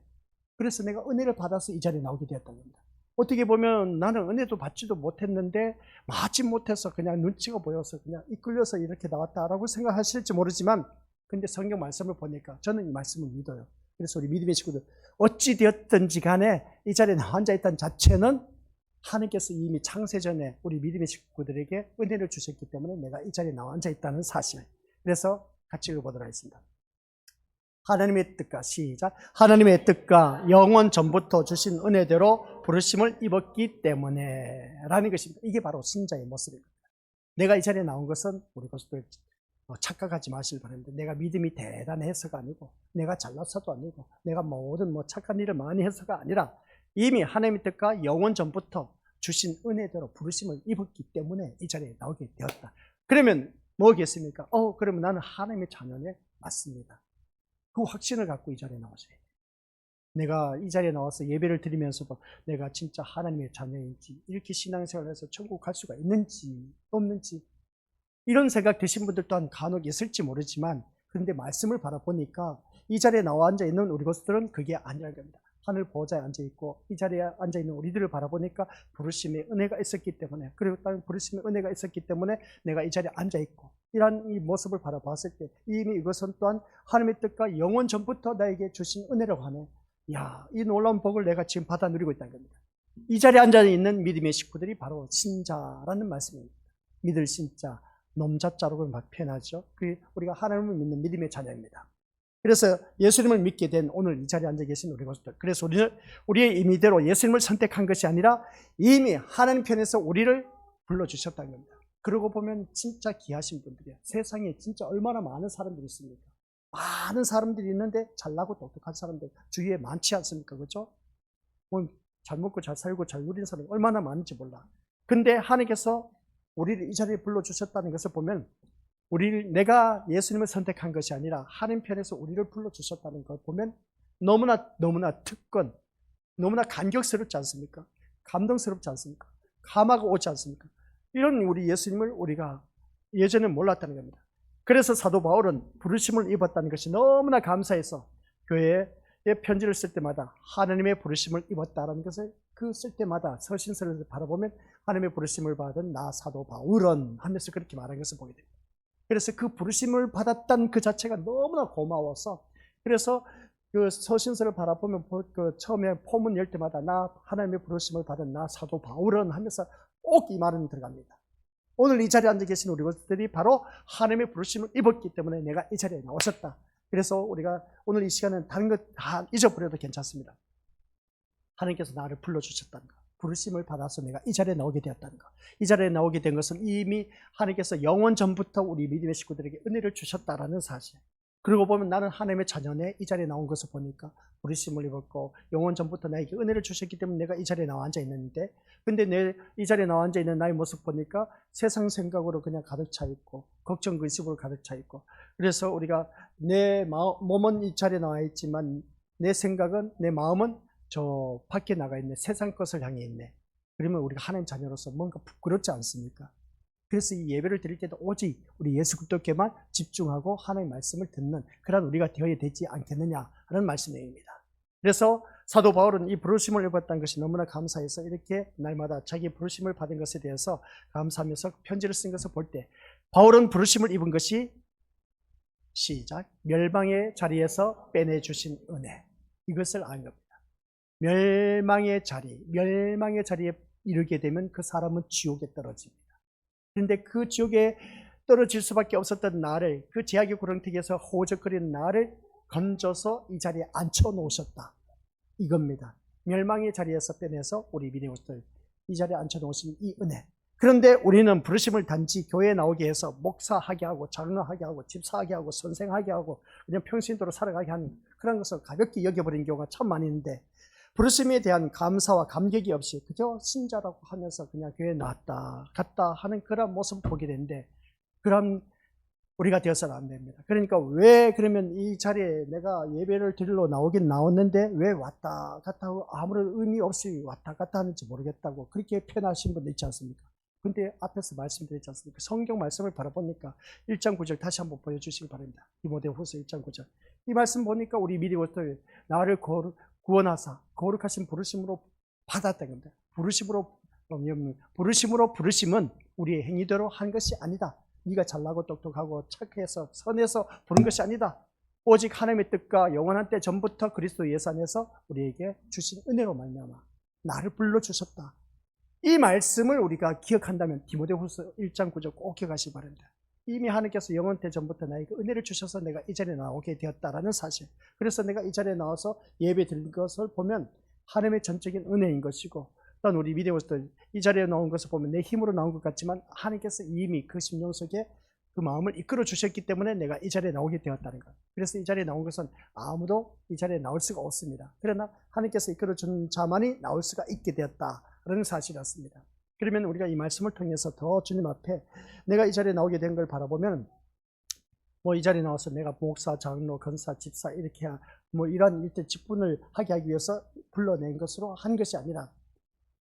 그래서 내가 은혜를 받아서 이 자리에 나오게 되었다는 겁니다. 어떻게 보면 나는 은혜도 받지도 못했는데 맞지 못해서 그냥 눈치가 보여서 그냥 이끌려서 이렇게 나왔다라고 생각하실지 모르지만 근데 성경 말씀을 보니까 저는 이 말씀을 믿어요. 그래서 우리 믿음의 친구들 어찌 되었든지 간에 이 자리에 나와 앉아있다는 자체는 하나님께서 이미 창세전에 우리 믿음의 친구들에게 은혜를 주셨기 때문에 내가 이 자리에 나와 앉아있다는 사실. 그래서 같이 읽어보도록 하겠습니다. 하나님의 뜻과 시작. 하나님의 뜻과 영원 전부터 주신 은혜대로 부르심을 입었기 때문에 라는 것입니다. 이게 바로 신자의 모습입니다. 내가 이 자리에 나온 것은 우리 것들 착각하지 마시길 바랍니다. 내가 믿음이 대단해서가 아니고 내가 잘나서도 아니고 내가 모든 착한 일을 많이 해서가 아니라 이미 하나님의 뜻과 영원 전부터 주신 은혜대로 부르심을 입었기 때문에 이 자리에 나오게 되었다. 그러면 뭐겠습니까? 그러면 나는 하나님의 자녀네 맞습니다. 그 확신을 갖고 이 자리에 나오셔야 돼요. 내가 이 자리에 나와서 예배를 드리면서도 내가 진짜 하나님의 자녀인지, 이렇게 신앙생활을 해서 천국 갈 수가 있는지 없는지, 이런 생각 드신 분들 또한 간혹 있을지 모르지만, 그런데 말씀을 바라보니까 이 자리에 나와 앉아 있는 우리 것들은 그게 아니라는 겁니다. 하늘 보좌에 앉아 있고 이 자리에 앉아 있는 우리들을 바라보니까 부르심의 은혜가 있었기 때문에, 그리고 다른 부르심의 은혜가 있었기 때문에 내가 이 자리에 앉아 있고, 이러한 이 모습을 바라봤을 때 이미 이것은 또한 하나님의 뜻과 영원 전부터 나에게 주신 은혜라고 하네. 야, 이 놀라운 복을 내가 지금 받아 누리고 있다는 겁니다. 이 자리에 앉아 있는 믿음의 식구들이 바로 신자라는 말씀입니다. 믿을 신자, 놈자자로 막 표현하죠. 그 우리가 하나님을 믿는 믿음의 자녀입니다. 그래서 예수님을 믿게 된 오늘 이 자리에 앉아 계신 우리 것들, 그래서 우리는 우리의 임의대로 예수님을 선택한 것이 아니라 이미 하나님 편에서 우리를 불러주셨다는 겁니다. 그러고 보면 진짜 귀하신 분들이야. 세상에 진짜 얼마나 많은 사람들이 있습니까? 많은 사람들이 있는데 잘나고 똑똑한 사람들 주위에 많지 않습니까? 그렇죠? 뭐 잘 먹고 잘 살고 잘 누리는 사람이 얼마나 많은지 몰라. 근데 하나님께서 우리를 이 자리에 불러주셨다는 것을 보면, 내가 예수님을 선택한 것이 아니라 하나님 편에서 우리를 불러주셨다는 걸 보면 너무나 특권, 너무나 감격스럽지 않습니까? 감동스럽지 않습니까? 감화가 오지 않습니까? 이런 우리 예수님을 우리가 예전에 몰랐다는 겁니다. 그래서 사도 바울은 부르심을 입었다는 것이 너무나 감사해서 교회에 편지를 쓸 때마다 하나님의 부르심을 입었다는 것을 쓸 때마다 서신서를 바라보면 하나님의 부르심을 받은 나 사도 바울은 하면서 그렇게 말한 것을 보게 됩니다. 그래서 그 부르심을 받았다는 그 자체가 너무나 고마워서, 그래서 그 서신서를 바라보면 처음에 포문 열 때마다 나 하나님의 부르심을 받은 나 사도 바울은 하면서 꼭 이 말은 들어갑니다. 오늘 이 자리에 앉아 계신 우리 것들이 바로 하나님의 부르심을 입었기 때문에 내가 이 자리에 나오셨다. 그래서 우리가 오늘 이 시간은 다른 것 다 잊어버려도 괜찮습니다. 하나님께서 나를 불러주셨다는 것, 부르심을 받아서 내가 이 자리에 나오게 되었다는 것, 이 자리에 나오게 된 것은 이미 하나님께서 영원 전부터 우리 믿음의 식구들에게 은혜를 주셨다라는 사실. 그러고 보면 나는 하나님의 자녀네, 이 자리에 나온 것을 보니까 부르심을 입었고 영원 전부터 나에게 은혜를 주셨기 때문에 내가 이 자리에 나와 앉아 있는데, 근데 이 자리에 나와 앉아 있는 나의 모습 보니까 세상 생각으로 그냥 가득 차 있고 걱정 의식으로 가득 차 있고, 그래서 우리가 내 몸은 이 자리에 나와 있지만 내 생각은, 내 마음은 저 밖에 나가 있네, 세상 것을 향해 있네. 그러면 우리가 하나님 자녀로서 뭔가 부끄럽지 않습니까? 그래서 이 예배를 드릴 때도 오직 우리 예수 그리스도께만 집중하고 하나님의 말씀을 듣는 그런 우리가 되어야 되지 않겠느냐라는 말씀입니다. 그래서 사도 바울은 이 부르심을 입었다는 것이 너무나 감사해서 이렇게 날마다 자기 부르심을 받은 것에 대해서 감사하면서 편지를 쓴 것을 볼 때, 바울은 부르심을 입은 것이 시작, 멸망의 자리에서 빼내주신 은혜, 이것을 안 겁니다. 멸망의 자리에 이르게 되면 그 사람은 지옥에 떨어집니다. 그런데 그 지옥에 떨어질 수밖에 없었던 나를, 그 제약의 구렁텅이에서 호적거리는 나를 건져서 이 자리에 앉혀 놓으셨다, 이겁니다. 멸망의 자리에서 빼내서 우리 믿음의 것들 이 자리에 앉혀 놓으신 이 은혜. 그런데 우리는 부르심을 단지 교회에 나오게 해서 목사하게 하고 장로하게 하고 집사하게 하고 선생하게 하고 그냥 평신도로 살아가게 하는 그런 것을 가볍게 여겨버리는 경우가 참 많이 있는데, 부르심에 대한 감사와 감격이 없이 그저 신자라고 하면서 그냥 교회에 나왔다 갔다 하는 그런 모습을 보게 되는데, 그런 우리가 되어서는 안 됩니다. 그러니까 왜 그러면 이 자리에 내가 예배를 드리러 나오긴 나왔는데 왜 왔다 갔다 하고 아무런 의미 없이 왔다 갔다 하는지 모르겠다고 그렇게 표현하신 분도 있지 않습니까? 근데 앞에서 말씀드렸지 않습니까? 성경 말씀을 바라보니까 1장 9절 다시 한번 보여주시기 바랍니다. 디모데후서 1장 9절. 이 말씀 보니까 우리 믿음의 것들 나를 구원하사 거룩하신 부르심으로 받았다는 겁니다. 부르심은 우리의 행위대로 한 것이 아니다. 네가 잘나고 똑똑하고 착해서 선해서 부른 것이 아니다. 오직 하나님의 뜻과 영원한 때 전부터 그리스도 예수 안에서 우리에게 주신 은혜로 말미암아 나를 불러주셨다. 이 말씀을 우리가 기억한다면 디모데후서 1장 9절 꼭 기억하시기 바랍니다. 이미 하나님께서 영원 때 전부터 나에게 은혜를 주셔서 내가 이 자리에 나오게 되었다라는 사실. 그래서 내가 이 자리에 나와서 예배 드린 것을 보면 하나님의 전적인 은혜인 것이고, 또한 우리 믿음으로서 이 자리에 나온 것을 보면 내 힘으로 나온 것 같지만 하나님께서 이미 그 심령 속에 그 마음을 이끌어 주셨기 때문에 내가 이 자리에 나오게 되었다는 것. 그래서 이 자리에 나온 것은 아무도 이 자리에 나올 수가 없습니다. 그러나 하나님께서 이끌어 준 자만이 나올 수가 있게 되었다라는 사실이었습니다. 그러면 우리가 이 말씀을 통해서 더 주님 앞에 내가 이 자리에 나오게 된 걸 바라보면 뭐 이 자리에 나와서 내가 목사, 장로, 권사, 집사 이렇게 뭐 이런 일대 직분을 하게 하기 위해서 불러낸 것으로 한 것이 아니라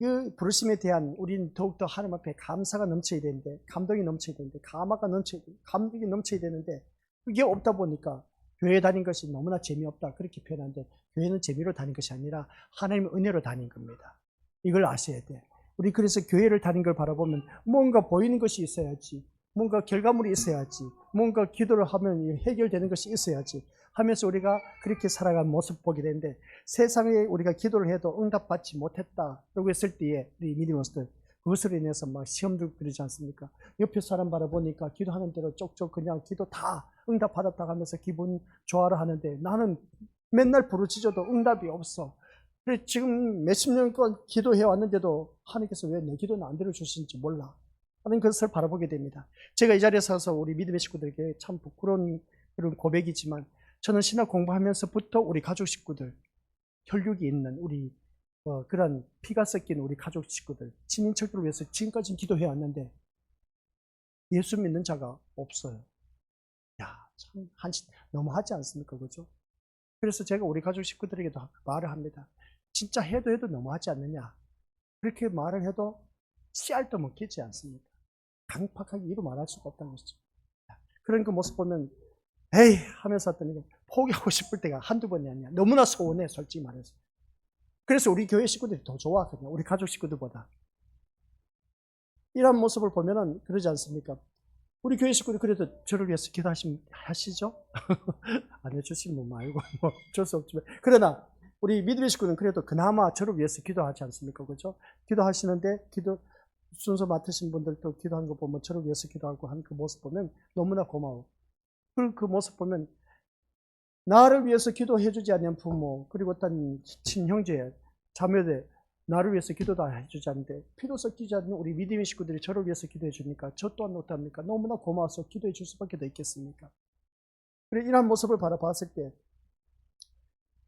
그 부르심에 대한 우리는 더욱더 하나님 앞에 감사가 넘쳐야 되는데, 감동이 넘쳐야 되는데, 감화가 넘쳐야 되는데, 감격이 넘쳐야 되는데, 그게 없다 보니까 교회 다닌 것이 너무나 재미없다 그렇게 표현하는데, 교회는 재미로 다닌 것이 아니라 하나님의 은혜로 다닌 겁니다. 이걸 아셔야 돼. 우리 그래서 교회를 다닌 걸 바라보면 뭔가 보이는 것이 있어야지, 뭔가 결과물이 있어야지, 뭔가 기도를 하면 해결되는 것이 있어야지 하면서 우리가 그렇게 살아간 모습 보게 되는데, 세상에 우리가 기도를 해도 응답받지 못했다라고 했을 때에 우리 믿음으로서 그것으로 인해서 막 시험도 그러지 않습니까? 옆에 사람 바라보니까 기도하는 대로 쪽쪽 그냥 기도 다 응답받았다 하면서 기분 좋아를 하는데, 나는 맨날 부르짖어도 응답이 없어. 그래 지금 몇십 년간 기도해 왔는데도 하나님께서 왜 내 기도는 안 들어주시는지 몰라 하는 것을 바라보게 됩니다. 제가 이 자리에 서서 우리 믿음의 식구들에게 참 부끄러운 그런 고백이지만, 저는 신학 공부하면서부터 우리 가족 식구들, 혈육이 있는 우리 그런 피가 섞인 우리 가족 식구들, 친인척들을 위해서 지금까지 기도해 왔는데 예수 믿는 자가 없어요. 야, 참 너무하지 않습니까? 그죠? 그래서 제가 우리 가족 식구들에게도 말을 합니다. 진짜 해도 너무하지 않느냐? 그렇게 말을 해도 씨알도 먹히지 않습니다. 강팍하게 이루 말할 수가 없다는 것이죠. 그런 그 모습 보면 에이 하면서 했더니 포기하고 싶을 때가 한두 번이 아니야. 너무나 서운해, 솔직히 말해서. 그래서 우리 교회 식구들이 더 좋아하거든요. 우리 가족 식구들보다. 이런 모습을 보면은 그러지 않습니까? 우리 교회 식구들 그래도 저를 위해서 기도하시죠? 안 해주시면 말고 뭐 어쩔 수 없지만, 그러나 우리 믿음의 식구는 그래도 그나마 저를 위해서 기도하지 않습니까? 그죠? 기도하시는데 순서 맡으신 분들도 기도하는 거 보면 저를 위해서 기도하고 하는 그 모습 보면 너무나 고마워. 그 모습 보면 나를 위해서 기도해 주지 않는 부모, 그리고 어떤 친형제, 자매들 나를 위해서 기도도 해주지 않는데 피도 섞이지 않는 우리 믿음의 식구들이 저를 위해서 기도해 주니까 저 또한 어떡합니까? 너무나 고마워서 기도해 줄 수밖에 더 있겠습니까? 그래, 이런 모습을 바라봤을 때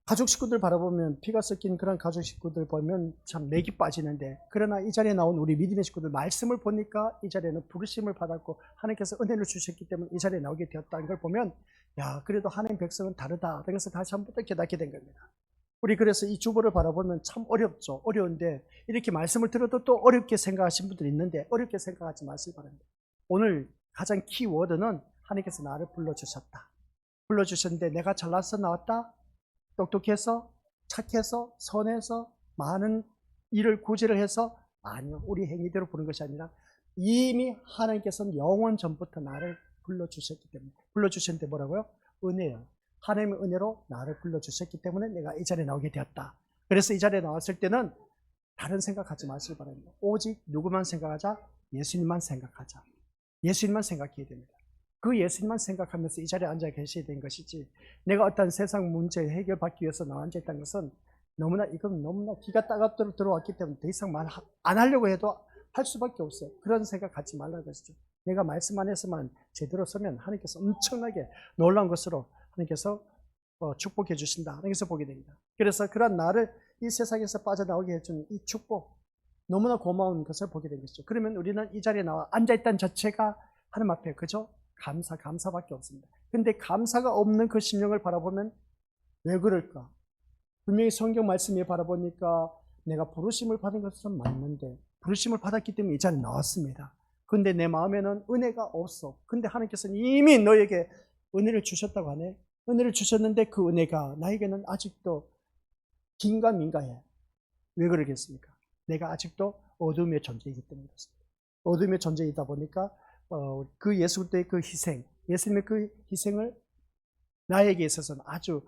가족 식구들 바라보면, 피가 섞인 그런 가족 식구들 보면 참 맥이 빠지는데, 그러나 이 자리에 나온 우리 믿음의 식구들 말씀을 보니까 이 자리에는 부르심을 받았고 하나님께서 은혜를 주셨기 때문에 이 자리에 나오게 되었다는 걸 보면, 야, 그래도 하나님 백성은 다르다. 그래서 다시 한번 또 깨닫게 된 겁니다. 우리 그래서 이 주보를 바라보면 참 어렵죠. 어려운데 이렇게 말씀을 들어도 또 어렵게 생각하신 분들이 있는데, 어렵게 생각하지 마시기 바랍니다. 오늘 가장 키워드는 하나님께서 나를 불러주셨다. 불러주셨는데 내가 잘나서 나왔다? 똑똑해서, 착해서, 선해서, 많은 일을 구제를 해서? 아니요. 우리 행위대로 부른 것이 아니라 이미 하나님께서는 영원 전부터 나를 불러주셨기 때문에. 불러주셨는데 뭐라고요? 은혜요. 하나님의 은혜로 나를 불러주셨기 때문에 내가 이 자리에 나오게 되었다. 그래서 이 자리에 나왔을 때는 다른 생각하지 마시기 바랍니다. 오직 누구만 생각하자? 예수님만 생각하자. 예수님만 생각해야 됩니다. 그 예수님만 생각하면서 이 자리에 앉아 계셔야 되는 것이지, 내가 어떤 세상 문제 해결받기 위해서 나와 앉아 있다는 것은 이건 너무나 기가 따갑도록 들어왔기 때문에 더 이상 말 안 하려고 해도 할 수밖에 없어요. 그런 생각 갖지 말라는 것이죠. 내가 말씀 안에서만 제대로 서면 하나님께서 엄청나게 놀라운 것으로 하나님께서 축복해 주신다. 하나님께서 보게 됩니다. 그래서 그런 나를 이 세상에서 빠져나오게 해준 이 축복, 너무나 고마운 것을 보게 된 것이죠. 그러면 우리는 이 자리에 나와 앉아있다는 자체가 하나님 앞에 그저 감사밖에 없습니다. 근데 감사가 없는 그 심령을 바라보면 왜 그럴까? 분명히 성경 말씀에 바라보니까 내가 부르심을 받은 것은 맞는데, 부르심을 받았기 때문에 이 자리에 나왔습니다. 근데 내 마음에는 은혜가 없어. 근데 하나님께서는 이미 너에게 은혜를 주셨다고 하네. 은혜를 주셨는데 그 은혜가 나에게는 아직도 긴가민가해. 왜 그러겠습니까? 내가 아직도 어둠의 존재이기 때문에 그렇습니다. 어둠의 존재이다 보니까 그 예수 그리스도의 그 희생, 예수님의 그 희생을 나에게 있어서는 아주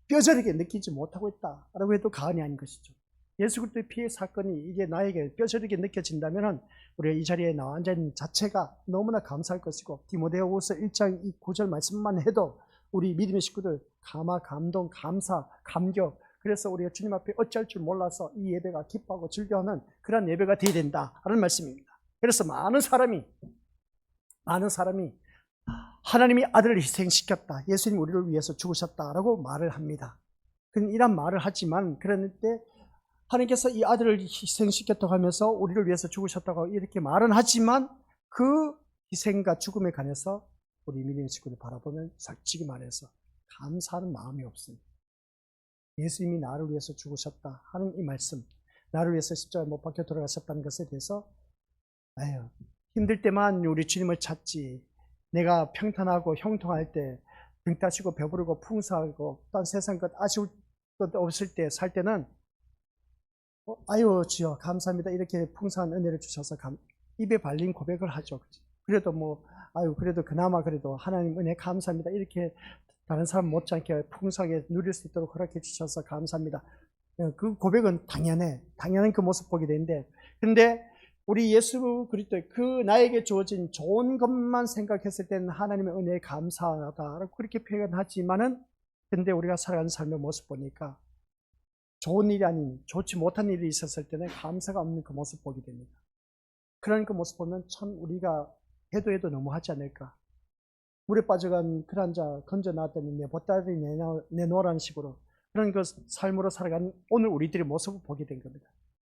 뼈저리게 느끼지 못하고 있다라고 해도 과언이 아닌 것이죠. 예수 그리스도의 피의 사건이 이게 나에게 뼈저리게 느껴진다면 우리가 이 자리에 나와 앉아있는 자체가 너무나 감사할 것이고, 디모데후서 1장 이 9절 말씀만 해도 우리 믿음의 식구들 감동, 감사, 감격, 그래서 우리가 주님 앞에 어찌할 줄 몰라서 이 예배가 기뻐하고 즐겨하는 그런 예배가 되어야 된다라는 말씀입니다. 그래서 많은 사람이 하나님이 아들을 희생시켰다, 예수님 우리를 위해서 죽으셨다라고 말을 합니다. 이런 말을 하지만, 그런데 하나님께서 이 아들을 희생시켰다고 하면서 우리를 위해서 죽으셨다고 이렇게 말은 하지만 그 희생과 죽음에 관해서 우리 믿음의 친구들 바라보면 솔직히 말해서 감사하는 마음이 없어요. 예수님이 나를 위해서 죽으셨다 하는 이 말씀, 나를 위해서 십자가에 못 박혀 돌아가셨다는 것에 대해서 아유, 힘들 때만 우리 주님을 찾지, 내가 평탄하고 형통할 때 등 따시고 배부르고 풍성하고 딴 세상 것 아쉬울 것 없을 때 살 때는 아유 주여 감사합니다 이렇게 풍성한 은혜를 주셔서 입에 발린 고백을 하죠. 그래도 뭐 아유 그래도 그나마 그래도 하나님 은혜 감사합니다 이렇게 다른 사람 못지않게 풍성하게 누릴 수 있도록 허락해 주셔서 감사합니다. 그 고백은 당연한 그 모습 보게 되는데, 근데 우리 예수 그리스도의 그 나에게 주어진 좋은 것만 생각했을 때는 하나님의 은혜에 감사하다라고 그렇게 표현하지만은, 근데 우리가 살아가는 삶의 모습 보니까 좋은 일이 아닌 좋지 못한 일이 있었을 때는 감사가 없는 그 모습 보게 됩니다. 그런 그 모습 보면 참 우리가 해도 너무하지 않을까. 물에 빠져간 그런 자 건져 놨더니 내 보따리 내놓으라는 식으로 그런 그 삶으로 살아가는 오늘 우리들의 모습을 보게 된 겁니다.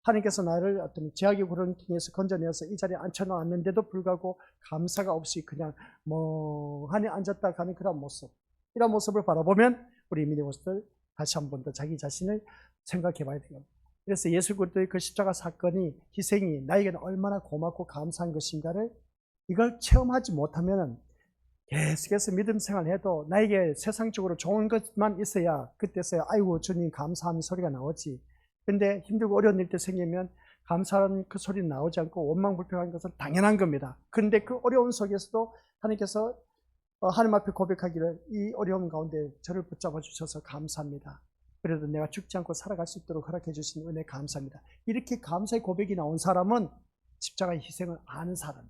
하나님께서 나를 어떤 제약의 구렁텅이에서 건져내어서 이 자리에 앉혀놨는데도 불구하고 감사가 없이 그냥 멍하니 앉았다 가는 그런 모습, 이런 모습을 바라보면 우리 믿음의 모습들 다시 한 번 더 자기 자신을 생각해 봐야 됩니다. 그래서 예수 그리스도의 그 십자가 사건이, 희생이 나에게는 얼마나 고맙고 감사한 것인가를 이걸 체험하지 못하면 계속해서 믿음 생활해도 나에게 세상적으로 좋은 것만 있어야 그때서야 아이고 주님 감사하는 소리가 나오지. 근데 힘들고 어려운 일들 생기면 감사하는 그 소리는 나오지 않고 원망불평하는 것은 당연한 겁니다. 그런데 그 어려운 속에서도 하나님께서 하나님 앞에 고백하기를 이 어려움 가운데 저를 붙잡아 주셔서 감사합니다. 그래도 내가 죽지 않고 살아갈 수 있도록 허락해 주신 은혜 감사합니다. 이렇게 감사의 고백이 나온 사람은 십자가의 희생을 아는 사람.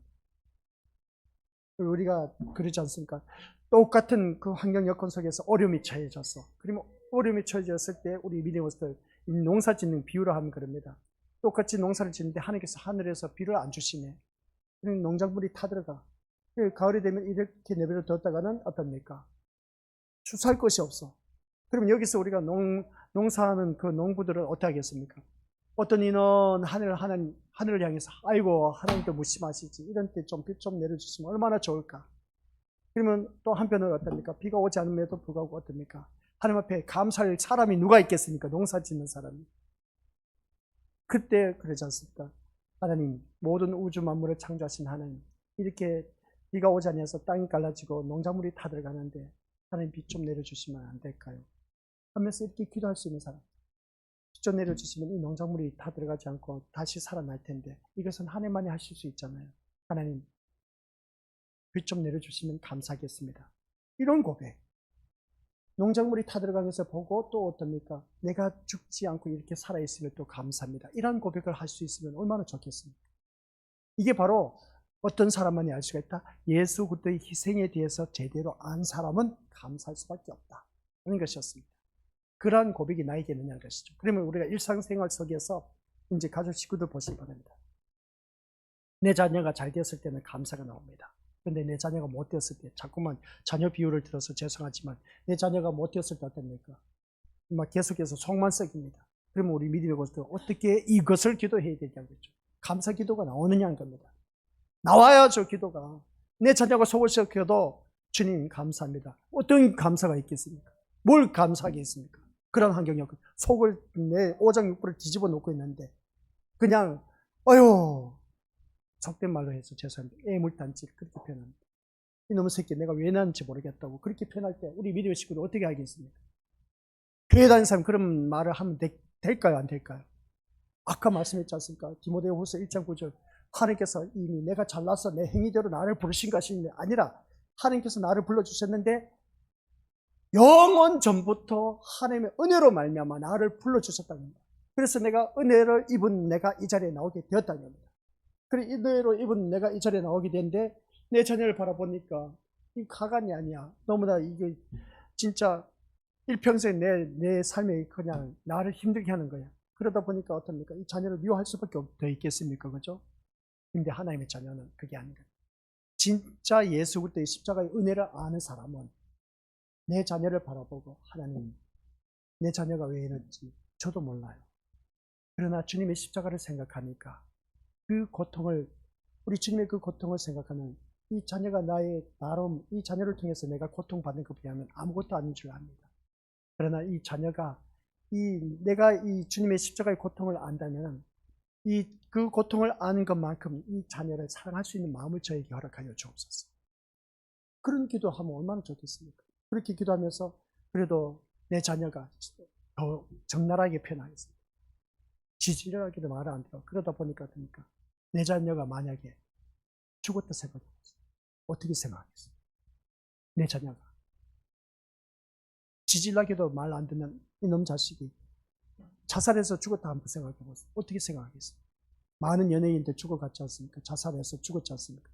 우리가 그러지 않습니까? 똑같은 그 환경 여건 속에서 어려움이 처해졌어. 그러면 어려움이 처해졌을 때 우리 믿음의 모습들 농사 짓는 비유로 하면 그럽니다. 똑같이 농사를 짓는데 하나님께서 하늘에서 비를 안 주시네. 그럼 농작물이 타들어가. 가을이 되면 이렇게 내버려 뒀다가는 어떻습니까? 추수할 것이 없어. 그럼 여기서 우리가 농사하는 그 농부들은 어떻게 하겠습니까? 어떤 이는 하늘을 향해서 아이고 하나님도 무심하시지, 이런 때 좀 비 좀 내려주시면 얼마나 좋을까. 그러면 또 한편으로 어떻습니까? 비가 오지 않음에도 불구하고 어떻습니까? 하나님 앞에 감사할 사람이 누가 있겠습니까? 농사 짓는 사람이. 그때 그러지 않습니까? 하나님, 모든 우주 만물을 창조하신 하나님, 이렇게 비가 오지 않아서 땅이 갈라지고 농작물이 타들어가는데 하나님 비 좀 내려주시면 안 될까요? 하면서 이렇게 기도할 수 있는 사람. 비 좀 내려주시면 이 농작물이 다 들어가지 않고 다시 살아날 텐데, 이것은 하나님만이 하실 수 있잖아요. 하나님, 비 좀 내려주시면 감사하겠습니다. 이런 고백. 농작물이 타들어가면서 보고 또 어떻습니까? 내가 죽지 않고 이렇게 살아있으면 또 감사합니다. 이런 고백을 할 수 있으면 얼마나 좋겠습니까? 이게 바로 어떤 사람만이 알 수가 있다? 예수 그리스도의 희생에 대해서 제대로 안 사람은 감사할 수밖에 없다 하는 것이었습니다. 그러한 고백이 나에게 있느냐는 것이죠. 그러면 우리가 일상생활 속에서 이제 가족 식구들 보시기 바랍니다. 내 자녀가 잘 되었을 때는 감사가 나옵니다. 근데 내 자녀가 못 되었을 때, 자꾸만 자녀 비유를 들어서 죄송하지만 내 자녀가 못 되었을 때 어떻습니까? 막 계속해서 속만 썩입니다. 그러면 우리 믿음의 것들 어떻게 이것을 기도해야 되냐고죠. 감사 기도가 나오느냐는 겁니다. 나와야죠, 기도가. 내 자녀가 속을 썩혀도 주님 감사합니다. 어떤 감사가 있겠습니까? 뭘 감사하겠습니까? 그런 환경이었고, 속을 내 오장육부를 뒤집어 놓고 있는데 그냥 어휴, 속된 말로 해서 죄송합니다. 애물단지 그렇게 표현합니다. 이놈의 새끼 내가 왜 낳는지 모르겠다고 그렇게 표현할 때 우리 믿음의 식구들 어떻게 하겠습니까? 교회 다니는 사람 그런 말을 하면 될까요? 안 될까요? 아까 말씀했지 않습니까? 디모데후서 1장 9절, 하나님께서 이미 내가 잘나서 내 행위대로 나를 부르신 것이 아니라 하나님께서 나를 불러주셨는데 영원 전부터 하나님의 은혜로 말미암아 나를 불러주셨다는 겁니다. 그래서 내가 은혜를 입은 내가 이 자리에 나오게 되었다는 겁니다. 그래, 은혜로 입은 내가 이 자리에 나오게 됐는데 내 자녀를 바라보니까 이 가관이 아니야. 너무나 이게 진짜 일평생 내 삶에 그냥 나를 힘들게 하는 거야. 그러다 보니까 어떻습니까? 이 자녀를 미워할 수밖에 더 있겠습니까? 그죠? 근데 하나님의 자녀는 그게 아닌 거예요. 진짜 예수 그리스도의 십자가의 은혜를 아는 사람은 내 자녀를 바라보고 하나님, 내 자녀가 왜 이런지 저도 몰라요. 그러나 주님의 십자가를 생각하니까 그 고통을, 우리 주님의 그 고통을 생각하면 이 자녀가 나름 이 자녀를 통해서 내가 고통받는 것에 비하면 아무것도 아닌 줄 압니다. 그러나 이 자녀가 내가 이 주님의 십자가의 고통을 안다면 그 고통을 아는 것만큼 이 자녀를 사랑할 수 있는 마음을 저에게 허락하여 주옵소서. 그런 기도하면 얼마나 좋겠습니까? 그렇게 기도하면서 그래도 내 자녀가 더 적나라하게 표현하겠습니다. 지질하게도 말을 안 들어. 그러다 보니까 내 자녀가 만약에 죽었다 생각해보세요. 어떻게 생각하겠어요? 내 자녀가 지질나게도 말 안 듣는 이놈 자식이 자살해서 죽었다 한번 생각해보세요. 어떻게 생각하겠어요? 많은 연예인들 죽어갔지 않습니까? 자살해서 죽었지 않습니까?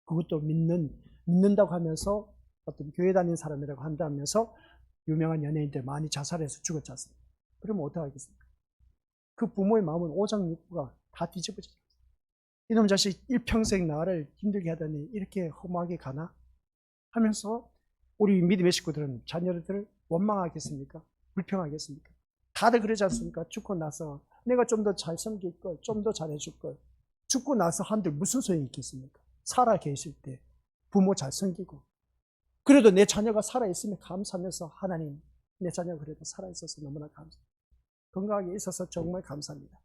그것도 믿는다고 하면서 어떤 교회 다니는 사람이라고 한다면서 유명한 연예인들 많이 자살해서 죽었지 않습니까? 그러면 어떡하겠습니까? 그 부모의 마음은 오장육부가 다 뒤집어지죠. 이놈 자식 일평생 나를 힘들게 하더니 이렇게 허무하게 가나? 하면서 우리 믿음의 식구들은 자녀들을 원망하겠습니까? 불평하겠습니까? 다들 그러지 않습니까? 죽고 나서 내가 좀 더 잘 섬길 걸, 좀 더 잘해줄 걸. 죽고 나서 한들 무슨 소용이 있겠습니까? 살아 계실 때 부모 잘 섬기고 그래도 내 자녀가 살아있으면 감사하면서 하나님 내 자녀가 그래도 살아있어서 너무나 감사합니다. 건강하게 있어서 정말 감사합니다.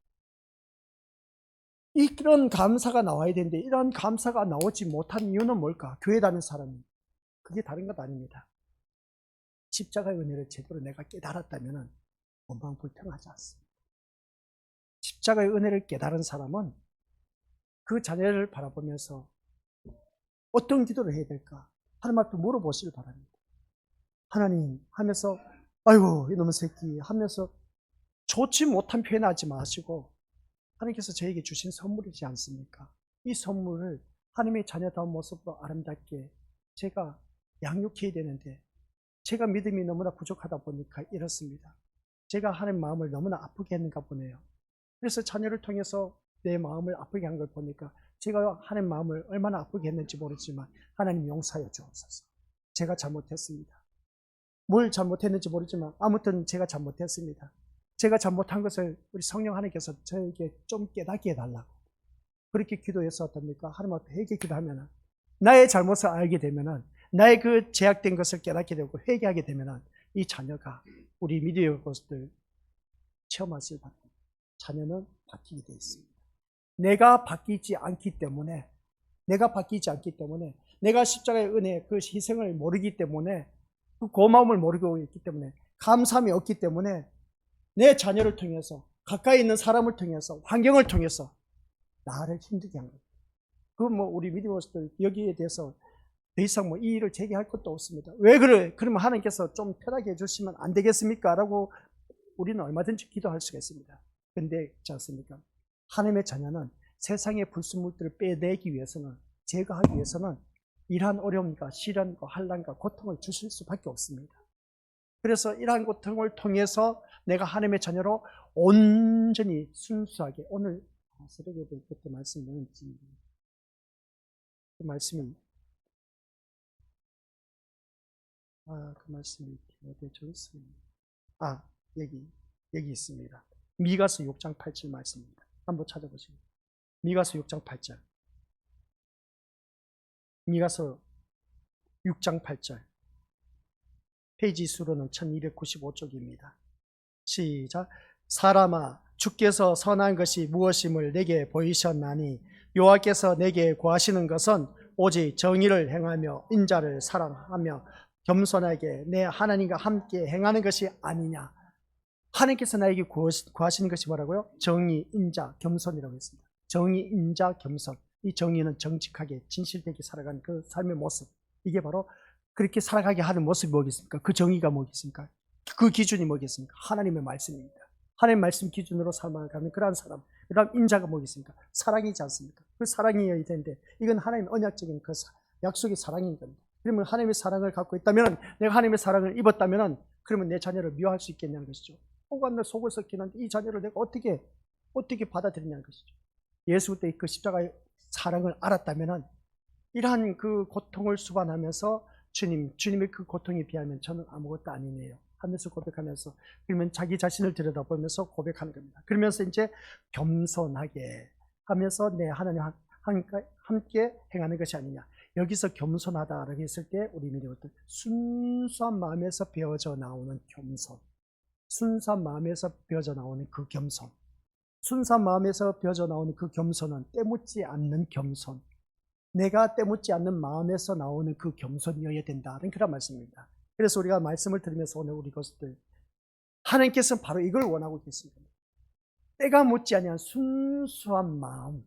이런 감사가 나와야 되는데 이런 감사가 나오지 못한 이유는 뭘까? 교회 다니는 사람이 그게 다른 것 아닙니다. 십자가의 은혜를 제대로 내가 깨달았다면 원망불평하지 않습니다. 십자가의 은혜를 깨달은 사람은 그 자녀를 바라보면서 어떤 기도를 해야 될까? 하나님 앞에 물어보시길 바랍니다. 하나님 하면서 아이고 이놈의 새끼 하면서 좋지 못한 표현하지 마시고 하나님께서 저에게 주신 선물이지 않습니까? 이 선물을 하나님의 자녀다운 모습으로 아름답게 제가 양육해야 되는데 제가 믿음이 너무나 부족하다 보니까 이렇습니다. 제가 하나님 마음을 너무나 아프게 했는가 보네요. 그래서 자녀를 통해서 내 마음을 아프게 한 걸 보니까 제가 하나님 마음을 얼마나 아프게 했는지 모르지만 하나님 용서하여 주옵소서. 제가 잘못했습니다. 뭘 잘못했는지 모르지만 아무튼 제가 잘못했습니다. 제가 잘못한 것을 우리 성령 하나님께서 저에게 좀 깨닫게 해달라고 그렇게 기도해서 어떻습니까? 하나님 앞에 회개 기도하면 나의 잘못을 알게 되면 나의 그 제약된 것을 깨닫게 되고 회개하게 되면 이 자녀가 우리 믿음의 것들 체험하실 바랍니다. 자녀는 바뀌게 되어 있습니다. 내가 바뀌지 않기 때문에 내가 십자가의 은혜 그 희생을 모르기 때문에 그 고마움을 모르고 있기 때문에 감사함이 없기 때문에 내 자녀를 통해서 가까이 있는 사람을 통해서 환경을 통해서 나를 힘들게 한 거예요. 그 우리 믿음으로서 여기에 대해서 더 이상 이 일을 제기할 것도 없습니다. 왜 그래? 그러면 하나님께서 좀 편하게 해주시면 안 되겠습니까? 라고 우리는 얼마든지 기도할 수가 있습니다. 근데 그렇지 않습니까? 하나님의 자녀는 세상의 불순물들을 빼내기 위해서는 제거하기 위해서는 이러한 어려움과 시련과 환난과 고통을 주실 수밖에 없습니다. 그래서 이러한 고통을 통해서 내가 하나님의 자녀로 온전히 순수하게 오늘 새벽에도 그때 말씀드렸지 그 말씀이 그 말씀이 어디에 적었어요? 여기 있습니다. 미가서 6장 8절 말씀입니다. 한번 찾아보시고 미가서 6장 8절 미가서 6장 8절 페이지 수로는 1295쪽입니다. 시작. 사람아 주께서 선한 것이 무엇임을 내게 보이셨나니 여호와께서 내게 구하시는 것은 오직 정의를 행하며 인자를 사랑하며 겸손하게 내 하나님과 함께 행하는 것이 아니냐. 하나님께서 나에게 구하시는 것이 뭐라고요? 정의, 인자, 겸손이라고 했습니다. 정의, 인자, 겸손. 이 정의는 정직하게 진실되게 살아가는 그 삶의 모습. 이게 바로 그렇게 살아가게 하는 모습이 뭐겠습니까? 그 정의가 뭐겠습니까? 그 기준이 뭐겠습니까? 하나님의 말씀입니다. 하나님의 말씀 기준으로 살아가는 그러한 사람. 그 다음 인자가 뭐겠습니까? 사랑이지 않습니까? 그 사랑이어야 되는데 이건 하나님의 언약적인 그 약속의 사랑인 겁니다. 그러면 하나님의 사랑을 갖고 있다면 내가 하나님의 사랑을 입었다면 그러면 내 자녀를 미워할 수 있겠냐는 것이죠. 혹은 내 속을 썩기는 이 자녀를 내가 어떻게 받아들이냐는 것이죠. 예수 때 그 십자가의 사랑을 알았다면 이러한 그 고통을 수반하면서 주님의 그 고통에 비하면 저는 아무것도 아니네요 하면서 고백하면서 그러면 자기 자신을 들여다보면서 고백하는 겁니다. 그러면서 이제 겸손하게 하면서 내 하나님과 함께 행하는 것이 아니냐. 여기서 겸손하다라고 했을 때 우리 믿음은 순수한 마음에서 배어져 나오는 겸손, 순수한 마음에서 배어져 나오는 그 겸손, 순수한 마음에서 배어져 나오는 그 겸손은 때묻지 않는 겸손, 내가 때묻지 않는 마음에서 나오는 그 겸손이어야 된다는 그런 말씀입니다. 그래서 우리가 말씀을 들으면서 오늘 우리 것들 하나님께서는 바로 이걸 원하고 계십니다. 때가 묻지 아니한 순수한 마음,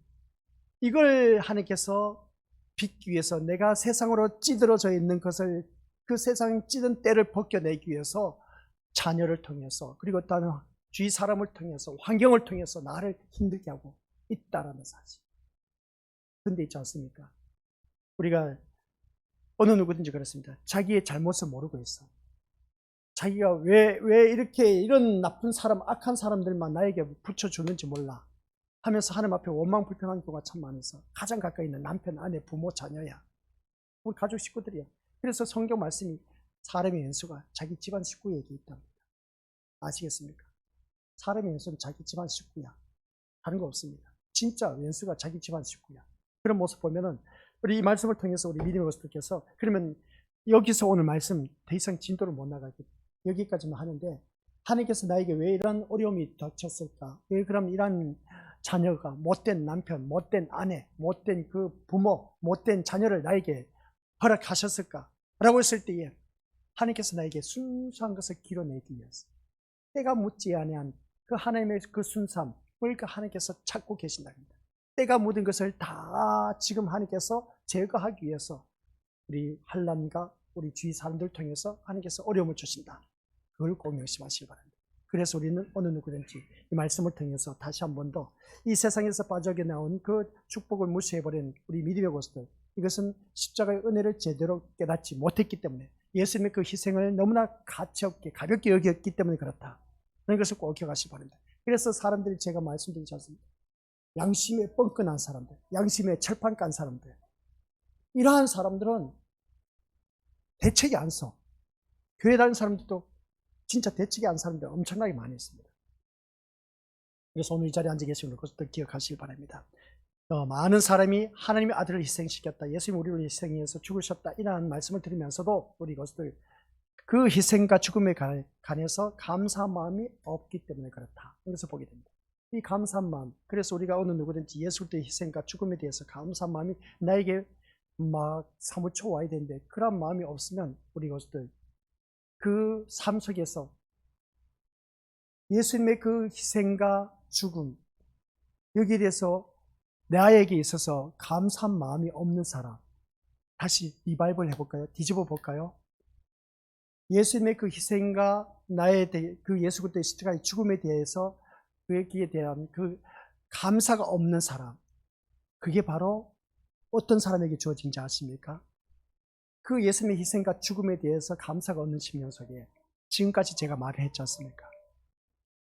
이걸 하나님께서 빚기 위해서 내가 세상으로 찌들어져 있는 것을, 그 세상 찌든 때를 벗겨내기 위해서 자녀를 통해서, 그리고 다른 주위 사람을 통해서, 환경을 통해서 나를 힘들게 하고 있다라는 사실. 근데 있지 않습니까? 우리가 어느 누구든지 그렇습니다. 자기의 잘못을 모르고 있어. 자기가 왜 이렇게 이런 나쁜 사람, 악한 사람들만 나에게 붙여주는지 몰라 하면서 하나님 앞에 원망 불평한 경우가 참 많아서, 가장 가까이 있는 남편, 아내, 부모, 자녀야, 우리 가족 식구들이야. 그래서 성경 말씀이 사람의 연수가 자기 집안 식구에게 있답니다. 아시겠습니까? 사람의 연수는 자기 집안 식구야. 다른 거 없습니다. 진짜 연수가 자기 집안 식구야. 그런 모습 보면은 우리 이 말씀을 통해서 우리 믿음의 것들께서, 그러면 여기서 오늘 말씀 더 이상 진도를 못 나가겠다, 여기까지만 하는데, 하나님께서 나에게 왜 이런 어려움이 닥쳤을까? 왜 그럼 이런 자녀가, 못된 남편, 못된 아내, 못된 그 부모, 못된 자녀를 나에게 허락하셨을까? 라고 했을 때에 하나님께서 나에게 순수한 것을 길어내기 위해서, 때가 묻지 아니한 그 하나님의 그 순수함을 그 하나님께서 찾고 계신답니다. 때가 묻은 것을 다 지금 하나님께서 제거하기 위해서 우리 한람과 우리 주위 사람들 통해서 하나님께서 어려움을 주신다. 그걸 꼭 명심하시기 바랍니다. 그래서 우리는 어느 누구든지 이 말씀을 통해서 다시 한 번 더 이 세상에서 빠져나온 그 축복을 무시해버린 우리 믿음의 것들, 이것은 십자가의 은혜를 제대로 깨닫지 못했기 때문에, 예수님의 그 희생을 너무나 가치없게 가볍게 여겼기 때문에 그렇다. 그런 것을 꼭 기억하시기 바랍니다. 그래서 사람들이, 제가 말씀드리지 않습니다, 양심에 뻥끈한 사람들, 양심에 철판 깐 사람들, 이러한 사람들은 대책이 안 서. 교회 다니는 사람들도 진짜 대책이 안 사람들 엄청나게 많이 있습니다. 그래서 오늘 이 자리에 앉아 계시는 것도 기억하시기 바랍니다. 많은 사람이 하나님의 아들을 희생시켰다, 예수님이 우리를 희생해서 죽으셨다, 이러한 말씀을 들으면서도 우리 것들 그 희생과 죽음에 관해서 감사한 마음이 없기 때문에 그렇다. 여기서 보게 됩니다. 이 감사한 마음, 그래서 우리가 어느 누구든지 예수 그리스도의 희생과 죽음에 대해서 감사한 마음이 나에게 막 사무쳐 와야 되는데, 그런 마음이 없으면 우리 것들 그 삶 속에서 예수님의 그 희생과 죽음, 여기에 대해서 나에게 있어서 감사한 마음이 없는 사람, 다시 리바이벌 해볼까요? 뒤집어 볼까요? 예수님의 그 희생과 나의 그 예수 그리스도의 십자가의 죽음에 대해서, 그에 대한 그 감사가 없는 사람, 그게 바로 어떤 사람에게 주어진지 아십니까? 그 예수님의 희생과 죽음에 대해서 감사가 없는 심령 속에 지금까지 제가 말을 했지 않습니까?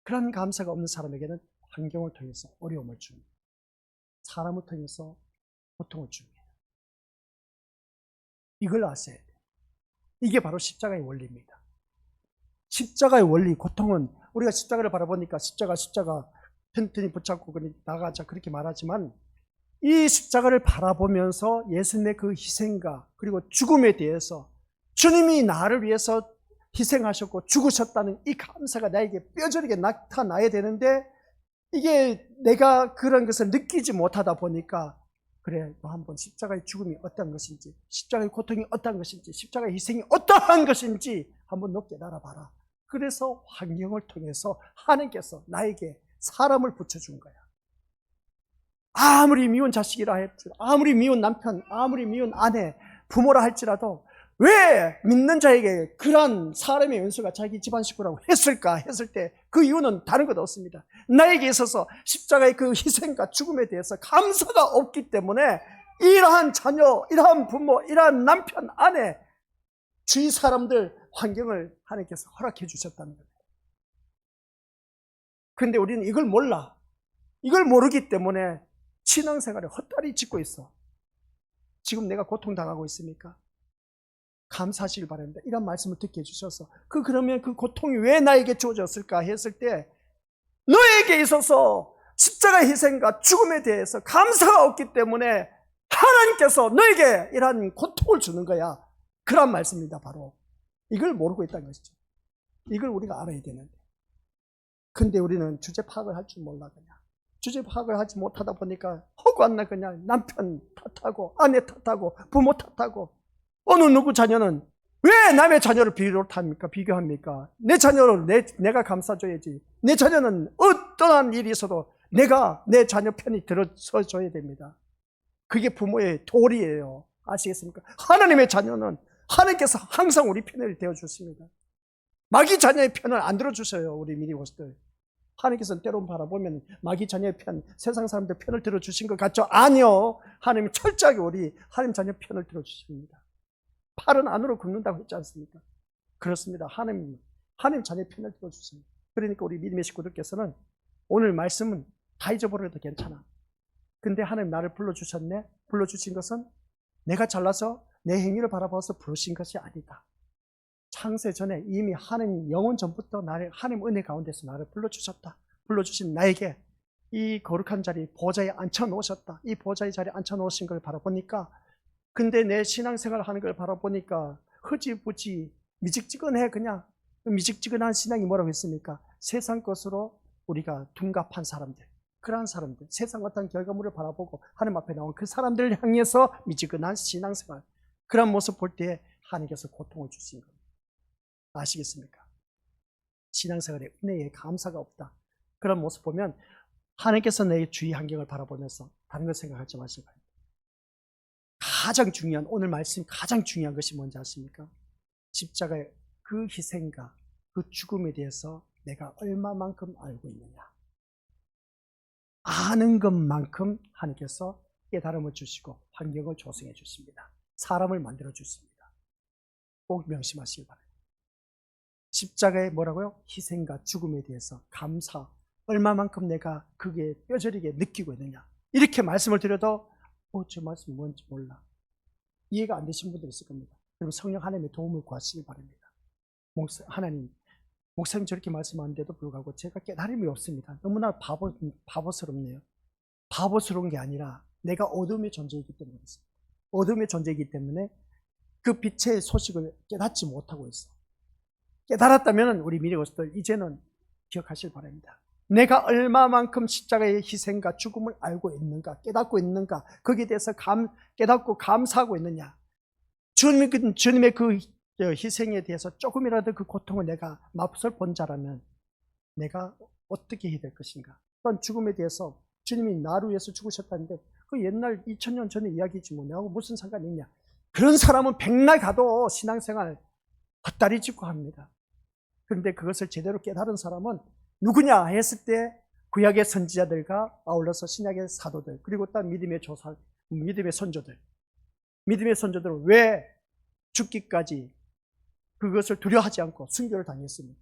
그런 감사가 없는 사람에게는 환경을 통해서 어려움을 줍니다. 사람을 통해서 고통을 줍니다. 이걸 아셔야 돼요. 이게 바로 십자가의 원리입니다. 십자가의 원리, 고통은 우리가 십자가를 바라보니까 십자가 튼튼히 붙잡고 나가자 그렇게 말하지만, 이 십자가를 바라보면서 예수님의 그 희생과 그리고 죽음에 대해서, 주님이 나를 위해서 희생하셨고 죽으셨다는 이 감사가 나에게 뼈저리게 나타나야 되는데, 이게 내가 그런 것을 느끼지 못하다 보니까, 그래, 너 한번 십자가의 죽음이 어떠한 것인지, 십자가의 고통이 어떠한 것인지, 십자가의 희생이 어떠한 것인지 한번 너 깨달아 봐라. 그래서 환경을 통해서 하나님께서 나에게 사람을 붙여준 거야. 아무리 미운 자식이라 할지라도, 아무리 미운 남편, 아무리 미운 아내, 부모라 할지라도 왜 믿는 자에게 그런 사람의 연수가 자기 집안 식구라고 했을까 했을 때, 그 이유는 다른 것 없습니다. 나에게 있어서 십자가의 그 희생과 죽음에 대해서 감사가 없기 때문에, 이러한 자녀, 이러한 부모, 이러한 남편, 아내, 주위 사람들, 환경을 하나님께서 허락해 주셨다는 겁니다. 그런데 우리는 이걸 몰라. 이걸 모르기 때문에 신앙생활에 헛다리 짚고 있어. 지금 내가 고통당하고 있습니까? 감사하시길 바랍니다. 이런 말씀을 듣게 해주셔서, 그러면 그 고통이 왜 나에게 주어졌을까 했을 때, 너에게 있어서 십자가의 희생과 죽음에 대해서 감사가 없기 때문에 하나님께서 너에게 이러한 고통을 주는 거야. 그런 말씀입니다. 바로 이걸 모르고 있다는 것이죠. 이걸 우리가 알아야 되는데, 근데 우리는 주제 파악을 할 줄 몰라. 그냥 주제 파악을 하지 못하다 보니까 허구한나 그냥 남편 탓하고 아내 탓하고 부모 탓하고, 어느 누구 자녀는 왜 남의 자녀를 비교합니까? 내 자녀를 내가 감싸줘야지. 내 자녀는 어떠한 일이 있어도 내가 내 자녀 편이 들어서줘야 됩니다. 그게 부모의 도리예요. 아시겠습니까? 하나님의 자녀는 하나님께서 항상 우리 편을 되어주십니다. 마귀 자녀의 편을 안 들어주셔요. 우리 미니버스들. 하나님께서는 때론 바라보면 마귀 자녀의 편, 세상 사람들 편을 들어주신 것 같죠? 아니요. 하나님은 철저하게 우리 하나님 자녀 편을 들어주십니다. 팔은 안으로 굽는다고 했지 않습니까? 그렇습니다. 하나님 자녀 편을 들어주십니다. 그러니까 우리 믿음의 식구들께서는 오늘 말씀은 다 잊어버려도 괜찮아. 근데 하나님 나를 불러주셨네? 불러주신 것은 내가 잘나서 내 행위를 바라봐서 부르신 것이 아니다. 창세 전에 이미 하나님 영원 전부터 나를 하나님 은혜 가운데서 나를 불러주셨다. 불러주신 나에게 이 거룩한 자리 보좌에 앉혀놓으셨다. 이 보좌의 자리에 앉혀놓으신 걸 바라보니까, 근데 내 신앙생활 하는 걸 바라보니까 흐지부지 미직지근해. 그냥 미직지근한 신앙이 뭐라고 했습니까? 세상 것으로 우리가 둔갑한 사람들, 그러한 사람들, 세상 어떤 결과물을 바라보고 하나님 앞에 나온 그 사람들을 향해서 미지근한 신앙생활, 그런 모습 볼 때 하나님께서 고통을 주신 겁니다. 아시겠습니까? 신앙생활에 은혜에 감사가 없다. 그런 모습 보면 하나님께서 내 주위 환경을 바라보면서 다른 걸 생각하지 마시기 바랍니다. 가장 중요한, 오늘 말씀 가장 중요한 것이 뭔지 아십니까? 십자가의 그 희생과 그 죽음에 대해서 내가 얼마만큼 알고 있느냐. 아는 것만큼 하나님께서 깨달음을 주시고 환경을 조성해 주십니다. 사람을 만들어 주십니다. 꼭 명심하시기 바랍니다. 십자가의 뭐라고요? 희생과 죽음에 대해서 감사, 얼마만큼 내가 그게 뼈저리게 느끼고 있느냐. 이렇게 말씀을 드려도 저 말씀 뭔지 몰라. 이해가 안 되신 분들이 있을 겁니다. 그럼 성령 하나님의 도움을 구하시기 바랍니다. 하나님, 목사님 저렇게 말씀하는데도 불구하고 제가 깨달음이 없습니다. 너무나 바보스럽네요. 바보스러운 게 아니라 내가 어둠의 존재이기 때문에 그렇습니다. 어둠의 존재이기 때문에 그 빛의 소식을 깨닫지 못하고 있어. 깨달았다면 우리 미래고스들 이제는 기억하실 바랍니다. 내가 얼마만큼 십자가의 희생과 죽음을 알고 있는가, 깨닫고 있는가, 거기에 대해서 깨닫고 감사하고 있느냐. 주님의 그 희생에 대해서 조금이라도 그 고통을 내가 맛을 본 자라면 내가 어떻게 해야 될 것인가. 또한 죽음에 대해서 주님이 나를 위해서 죽으셨다는데 그 옛날 2000년 전의 이야기지 뭐 내하고 무슨 상관이 있냐. 그런 사람은 백날 가도 신앙생활 헛다리 짚고 합니다. 그런데 그것을 제대로 깨달은 사람은 누구냐 했을 때 구약의 선지자들과 아울러서 신약의 사도들, 그리고 또 믿음의 선조들. 믿음의 선조들은 왜 죽기까지 그것을 두려워하지 않고 순교를 당했습니까?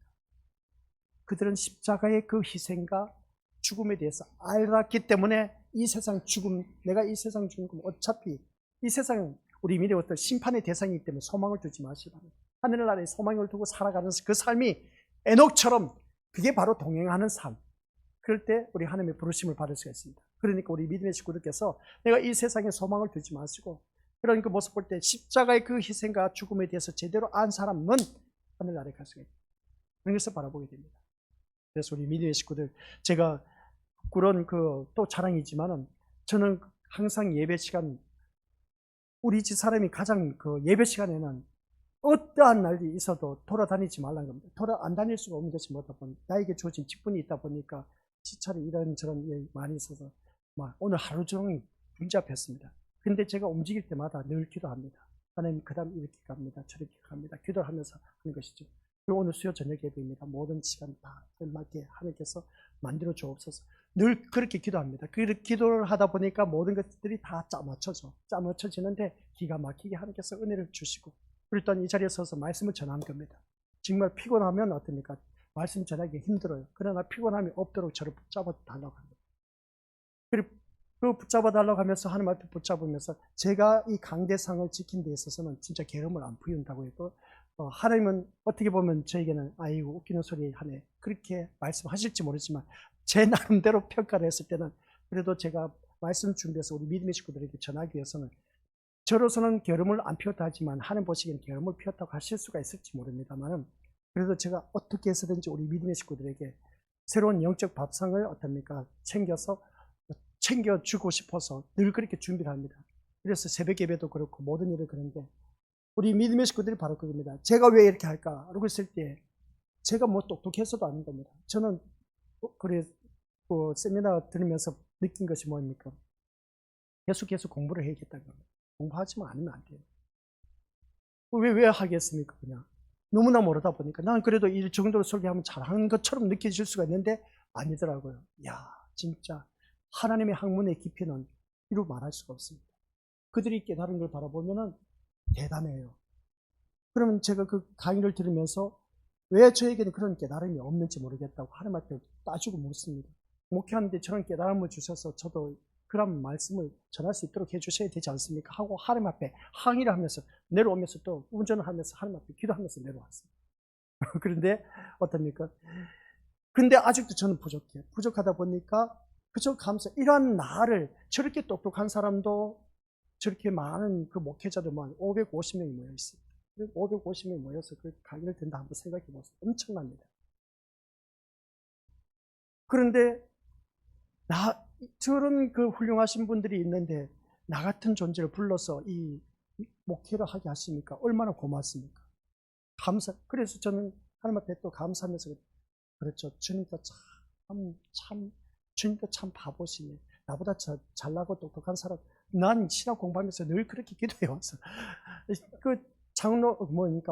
그들은 십자가의 그 희생과 죽음에 대해서 알았기 때문에 이 세상 죽음, 내가 이 세상 죽음, 어차피 이 세상은 우리 미래의 어떤 심판의 대상이기 때문에 소망을 두지 마시기 바랍니다. 하늘나라에 소망을 두고 살아가는 그 삶이 에녹처럼 그게 바로 동행하는 삶. 그럴 때 우리 하나님의 부르심을 받을 수가 있습니다. 그러니까 우리 믿음의 식구들께서 내가 이 세상에 소망을 두지 마시고 그런 그 모습 볼 때 십자가의 그 희생과 죽음에 대해서 제대로 안 사람은 하늘나라에 갈 수가 있습니다. 그런 것을 바라보게 됩니다. 그래서 우리 믿음의 식구들, 제가 그런 또 자랑이지만은 저는 항상 예배 시간, 우리 집 사람이 가장 예배 시간에는 어떠한 날이 있어도 돌아다니지 말라는 겁니다. 안 다닐 수가 없는 것이 뭐다 보니 나에게 주어진 직분이 있다 보니까 시찰이 이런저런 일이 많이 있어서 오늘 하루 종일 분잡했습니다. 근데 제가 움직일 때마다 늘 기도합니다. 하나님 그 다음 이렇게 갑니다. 저렇게 갑니다. 기도를 하면서 하는 것이죠. 그리고 오늘 수요 저녁 예배입니다. 모든 시간 다 맞게 하나님께서 만들어 주옵소서. 늘 그렇게 기도합니다. 그렇게 기도를 하다 보니까 모든 것들이 다 짜맞춰지는데 기가 막히게 하나님께서 은혜를 주시고, 그리고 또한 이 자리에 서서 말씀을 전하는 겁니다. 정말 피곤하면 어떻습니까? 말씀 전하기 힘들어요. 그러나 피곤함이 없도록 저를 붙잡아 달라고 합니다. 그리고 그 붙잡아 달라고 하면서 하나님 앞에 붙잡으면서 제가 이 강대상을 지킨 데 있어서는 진짜 게으름을 안 부린다고 해도 하나님은 어떻게 보면 저에게는 아이고 웃기는 소리 하네 그렇게 말씀하실지 모르지만 제 나름대로 평가를 했을 때는 그래도 제가 말씀 준비해서 우리 믿음의 식구들에게 전하기 위해서는 저로서는 게으름을 안 피웠다 하지만 하나님 보시기엔 게으름을 피웠다고 하실 수가 있을지 모릅니다만 그래도 제가 어떻게 해서든지 우리 믿음의 식구들에게 새로운 영적 밥상을 어떻습니까? 챙겨주고 싶어서 늘 그렇게 준비를 합니다. 그래서 새벽 예배도 그렇고 모든 일을 그런데 우리 믿음의 식구들이 바로 그겁니다. 제가 왜 이렇게 할까? 그러고 있을 때 제가 뭐 똑똑해서도 아닌 겁니다. 저는 그래 세미나 들으면서 느낀 것이 뭡니까? 계속 공부를 해야겠다는 겁니다. 공부하지만 않으면 안 돼요. 왜 하겠습니까? 그냥 너무나 모르다 보니까 난 그래도 이 정도로 설교하면 잘하는 것처럼 느껴질 수가 있는데 아니더라고요. 야, 진짜 하나님의 학문의 깊이는 이루 말할 수가 없습니다. 그들이 깨달은 걸 바라보면은 대단해요. 그러면 제가 그 강의를 들으면서 왜 저에게는 그런 깨달음이 없는지 모르겠다고 하나님 앞에 따지고 묻습니다. 목회하는데 저런 깨달음을 주셔서 저도 그런 말씀을 전할 수 있도록 해주셔야 되지 않습니까? 하고 하나님 앞에 항의를 하면서 내려오면서 또 운전을 하면서 하나님 앞에 기도하면서 내려왔습니다. 그런데 어떻습니까? 근데 아직도 저는 부족해요. 부족하다 보니까 그저 감사. 이러한 나를 저렇게 똑똑한 사람도 저렇게 많은 그 목회자들만 550명이 모여 있습니다. 550명이 모여서 그 강의를 듣는다 한번 생각해 보세요. 엄청납니다. 그런데 저런 그 훌륭하신 분들이 있는데 나 같은 존재를 불러서 이 목회를 하게 하시니까 얼마나 고맙습니까? 그래서 저는 하나님 앞에 또 감사하면서 그렇죠. 주님도 주님도 참 바보시네. 나보다 잘나고 똑똑한 사람. 난 신학 공부하면서 늘 그렇게 기도해왔어. 그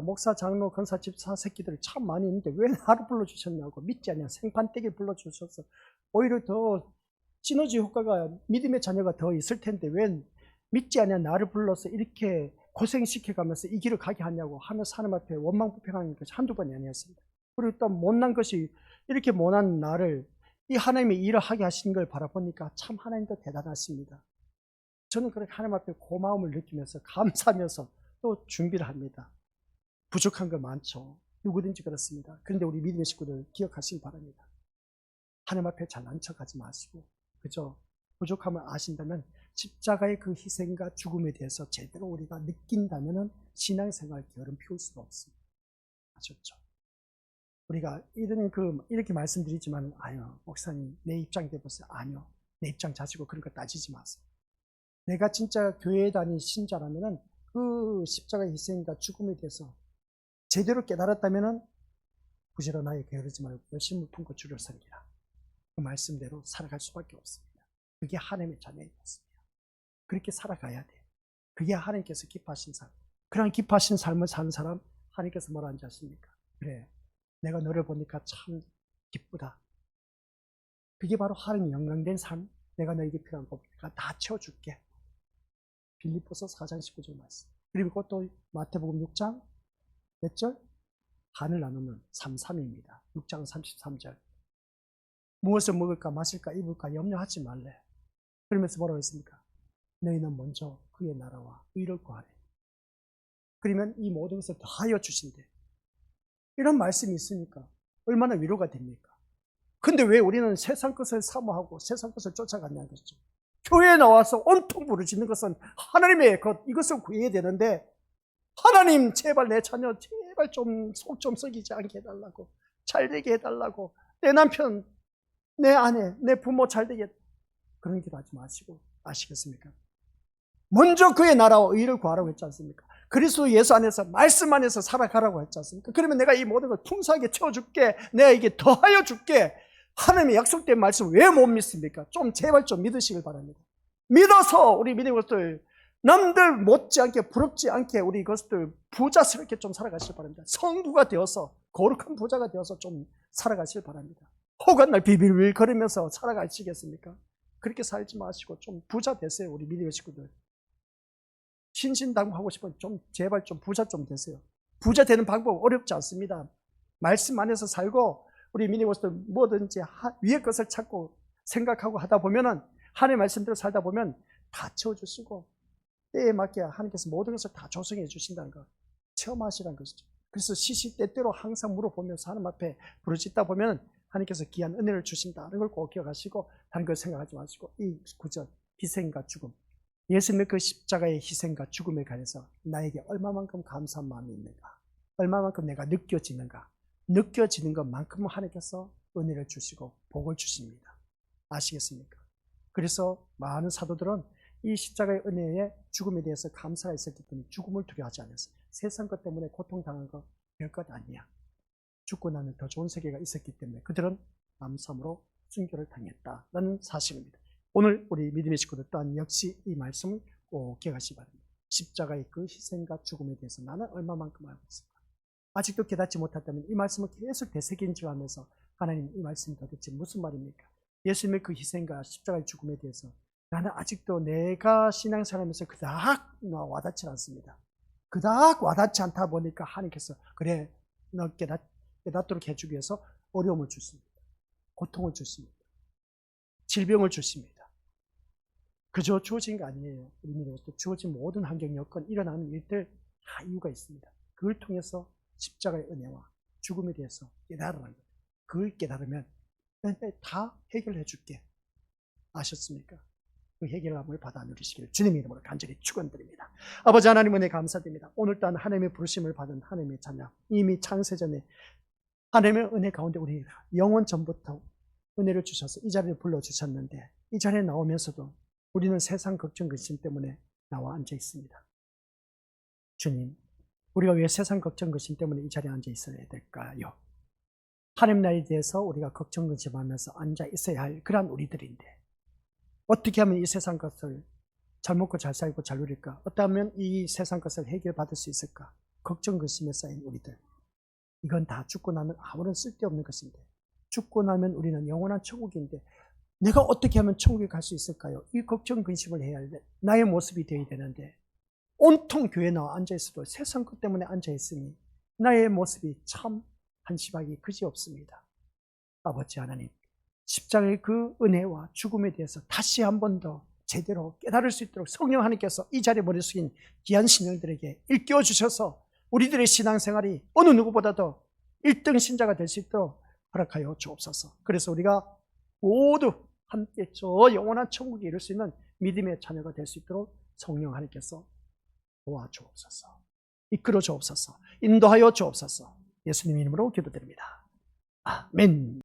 목사, 장로, 권사, 집사 새끼들 참 많이 있는데 왜 나를 불러주셨냐고. 믿지 않냐. 생판떼기 불러주셔서 오히려 더 시너지 효과가 믿음의 자녀가 더 있을 텐데 왜 믿지 않냐 나를 불러서 이렇게 고생시켜가면서 이 길을 가게 하냐고 하면서 하나님 앞에 원망불평하는 것이 한두 번이 아니었습니다. 그리고 또 못난 것이 이렇게 못난 나를 이 하나님의 일을 하게 하신 걸 바라보니까 참 하나님도 대단하십니다. 저는 그렇게 하나님 앞에 고마움을 느끼면서 감사하면서 또 준비를 합니다. 부족한 거 많죠. 누구든지 그렇습니다. 그런데 우리 믿음의 식구들 기억하시기 바랍니다. 하나님 앞에 잘난 척하지 마시고 그죠? 부족함을 아신다면 십자가의 그 희생과 죽음에 대해서 제대로 우리가 느낀다면 신앙생활 게으름 피울 수가 없습니다. 아셨죠? 우리가 이렇게 말씀드리지만 아니요 목사님 내 입장 돼보세요. 아니요 내 입장 자시고 그런 거 따지지 마세요. 내가 진짜 교회에 다닌 신자라면 그 십자가의 희생과 죽음에 대해서 제대로 깨달았다면 부지런하게 게으르지 말고 열심히 품고 주를 섬기라. 그 말씀대로 살아갈 수밖에 없습니다. 그게 하나님의 자녀의 모습이에요. 그렇게 살아가야 돼요. 그게 하나님께서 기뻐하신 삶. 그런 기뻐하신 삶을 사는 사람 하나님께서 뭐라 하는지 아십니까? 그래 내가 너를 보니까 참 기쁘다. 그게 바로 하나님 영광된 삶. 내가 너에게 필요한 거 내가 다 채워줄게. 빌립보서 4장 19절 말씀. 그리고 또 마태복음 6장 몇 절? 반을 나누면 33입니다. 6장 33절. 무엇을 먹을까 마실까 입을까 염려하지 말래. 그러면서 뭐라고 했습니까? 너희는 먼저 그의 나라와 의를 구하래. 그러면 이 모든 것을 더하여 주신대. 이런 말씀이 있으니까 얼마나 위로가 됩니까? 근데 왜 우리는 세상 것을 사모하고 세상 것을 쫓아갔냐는 것이죠. 교회에 나와서 온통 부르짖는 것은 하나님의 것, 이것을 구해야 되는데 하나님 제발 내 자녀 제발 좀 속 좀 썩이지 않게 해달라고 잘 되게 해달라고 내 남편 내 아내 내 부모 잘 되게 그런 길 하지 마시고 아시겠습니까? 먼저 그의 나라와 의를 구하라고 했지 않습니까? 그리스도 예수 안에서 말씀 안에서 살아가라고 했지 않습니까? 그러면 내가 이 모든 걸 풍성하게 채워줄게. 내가 이게 더하여 줄게. 하나님의 약속된 말씀 왜 못 믿습니까? 제발 좀 믿으시길 바랍니다. 믿어서 우리 믿음의 것들 남들 못지않게 부럽지 않게 우리 것들 부자스럽게 좀 살아가시길 바랍니다. 성부가 되어서 거룩한 부자가 되어서 좀 살아가시길 바랍니다. 혹한 날 비빌빌 거리면서 살아가시겠습니까? 그렇게 살지 마시고 좀 부자 되세요. 우리 믿음의 식구들. 신신당부하고 싶으면 제발 부자 좀 되세요. 부자 되는 방법 어렵지 않습니다. 말씀 안에서 살고 우리 믿음의 것들 뭐든지 위의 것을 찾고 생각하고 하다 보면은 하나님의 말씀대로 살다 보면 다 채워주시고 때에 맞게 하나님께서 모든 것을 다 조성해 주신다는 거 체험하시라는 것이죠. 그래서 시시때때로 항상 물어보면서 하나님 앞에 부르짖다 보면 하나님께서 귀한 은혜를 주신다는 걸 꼭 기억하시고 다른 걸 생각하지 마시고 이 구절 희생과 죽음, 예수님의 그 십자가의 희생과 죽음에 관해서 나에게 얼마만큼 감사한 마음이 있는가, 얼마만큼 내가 느껴지는가, 느껴지는 것만큼 하나님께서 은혜를 주시고 복을 주십니다. 아시겠습니까? 그래서 많은 사도들은 이 십자가의 은혜에 죽음에 대해서 감사가 있었기 때문에 죽음을 두려워하지 않았어요. 세상 것 때문에 고통당한 거 별것 아니야. 죽고 나면 더 좋은 세계가 있었기 때문에 그들은 감사함으로 순교를 당했다라는 사실입니다. 오늘 우리 믿음의 식구들 또한 역시 이 말씀을 꼭 기억하시기 바랍니다. 십자가의 그 희생과 죽음에 대해서 나는 얼마만큼 알고 있을까? 아직도 깨닫지 못했다면 이 말씀을 계속 되새김질하면서 하나님, 이 말씀이 도대체 무슨 말입니까? 예수님의 그 희생과 십자가의 죽음에 대해서 나는 아직도 내가 신앙생활하면서 그닥 와닿지 않습니다. 그닥 와닿지 않다 보니까 하나님께서 그래, 너 깨닫도록 해주기 위해서 어려움을 주십니다. 고통을 주십니다. 질병을 주십니다. 그저 주어진 게 아니에요. 우리 믿음에서 주어진 모든 환경, 여건, 일어나는 일들 다 이유가 있습니다. 그걸 통해서 십자가의 은혜와 죽음에 대해서 깨달으라는 거예요. 그걸 깨달으면 다 해결해 줄게. 아셨습니까? 그 해결함을 받아 누리시기를 주님의 이름으로 간절히 축원드립니다. 아버지 하나님 은혜 감사드립니다. 오늘 또한 하나님의 부르심을 받은 하나님의 자녀, 이미 창세전에 하나님의 은혜 가운데 우리 영원 전부터 은혜를 주셔서 이 자리를 불러주셨는데 이 자리에 나오면서도 우리는 세상 걱정 근심 때문에 나와 앉아 있습니다. 주님, 우리가 왜 세상 걱정 근심 때문에 이 자리에 앉아 있어야 될까요? 하나님 나라에 대해서 우리가 걱정 근심하면서 앉아 있어야 할 그러한 우리들인데 어떻게 하면 이 세상 것을 잘 먹고 잘 살고 잘 누릴까? 어떻게 하면 이 세상 것을 해결받을 수 있을까? 걱정 근심에 쌓인 우리들, 이건 다 죽고 나면 아무런 쓸데없는 것인데, 죽고 나면 우리는 영원한 천국인데 내가 어떻게 하면 천국에 갈 수 있을까요? 이 걱정 근심을 해야 할 나의 모습이 되어야 되는데 온통 교회에 나와 앉아있어도 세상 것 때문에 앉아있으니 나의 모습이 참 한심하기 그지없습니다. 아버지 하나님, 십자가의 그 은혜와 죽음에 대해서 다시 한 번 더 제대로 깨달을 수 있도록 성령 하나님께서 이 자리에 머리 숙인 귀한 신령들에게 일깨워 주셔서 우리들의 신앙생활이 어느 누구보다도 1등 신자가 될 수 있도록 허락하여 주옵소서. 그래서 우리가 모두 함께 저 영원한 천국에 이룰 수 있는 믿음의 자녀가 될 수 있도록 성령 하나님께서 도와주옵소서. 이끌어 주옵소서. 인도하여 주옵소서. 예수님 이름으로 기도드립니다. 아멘.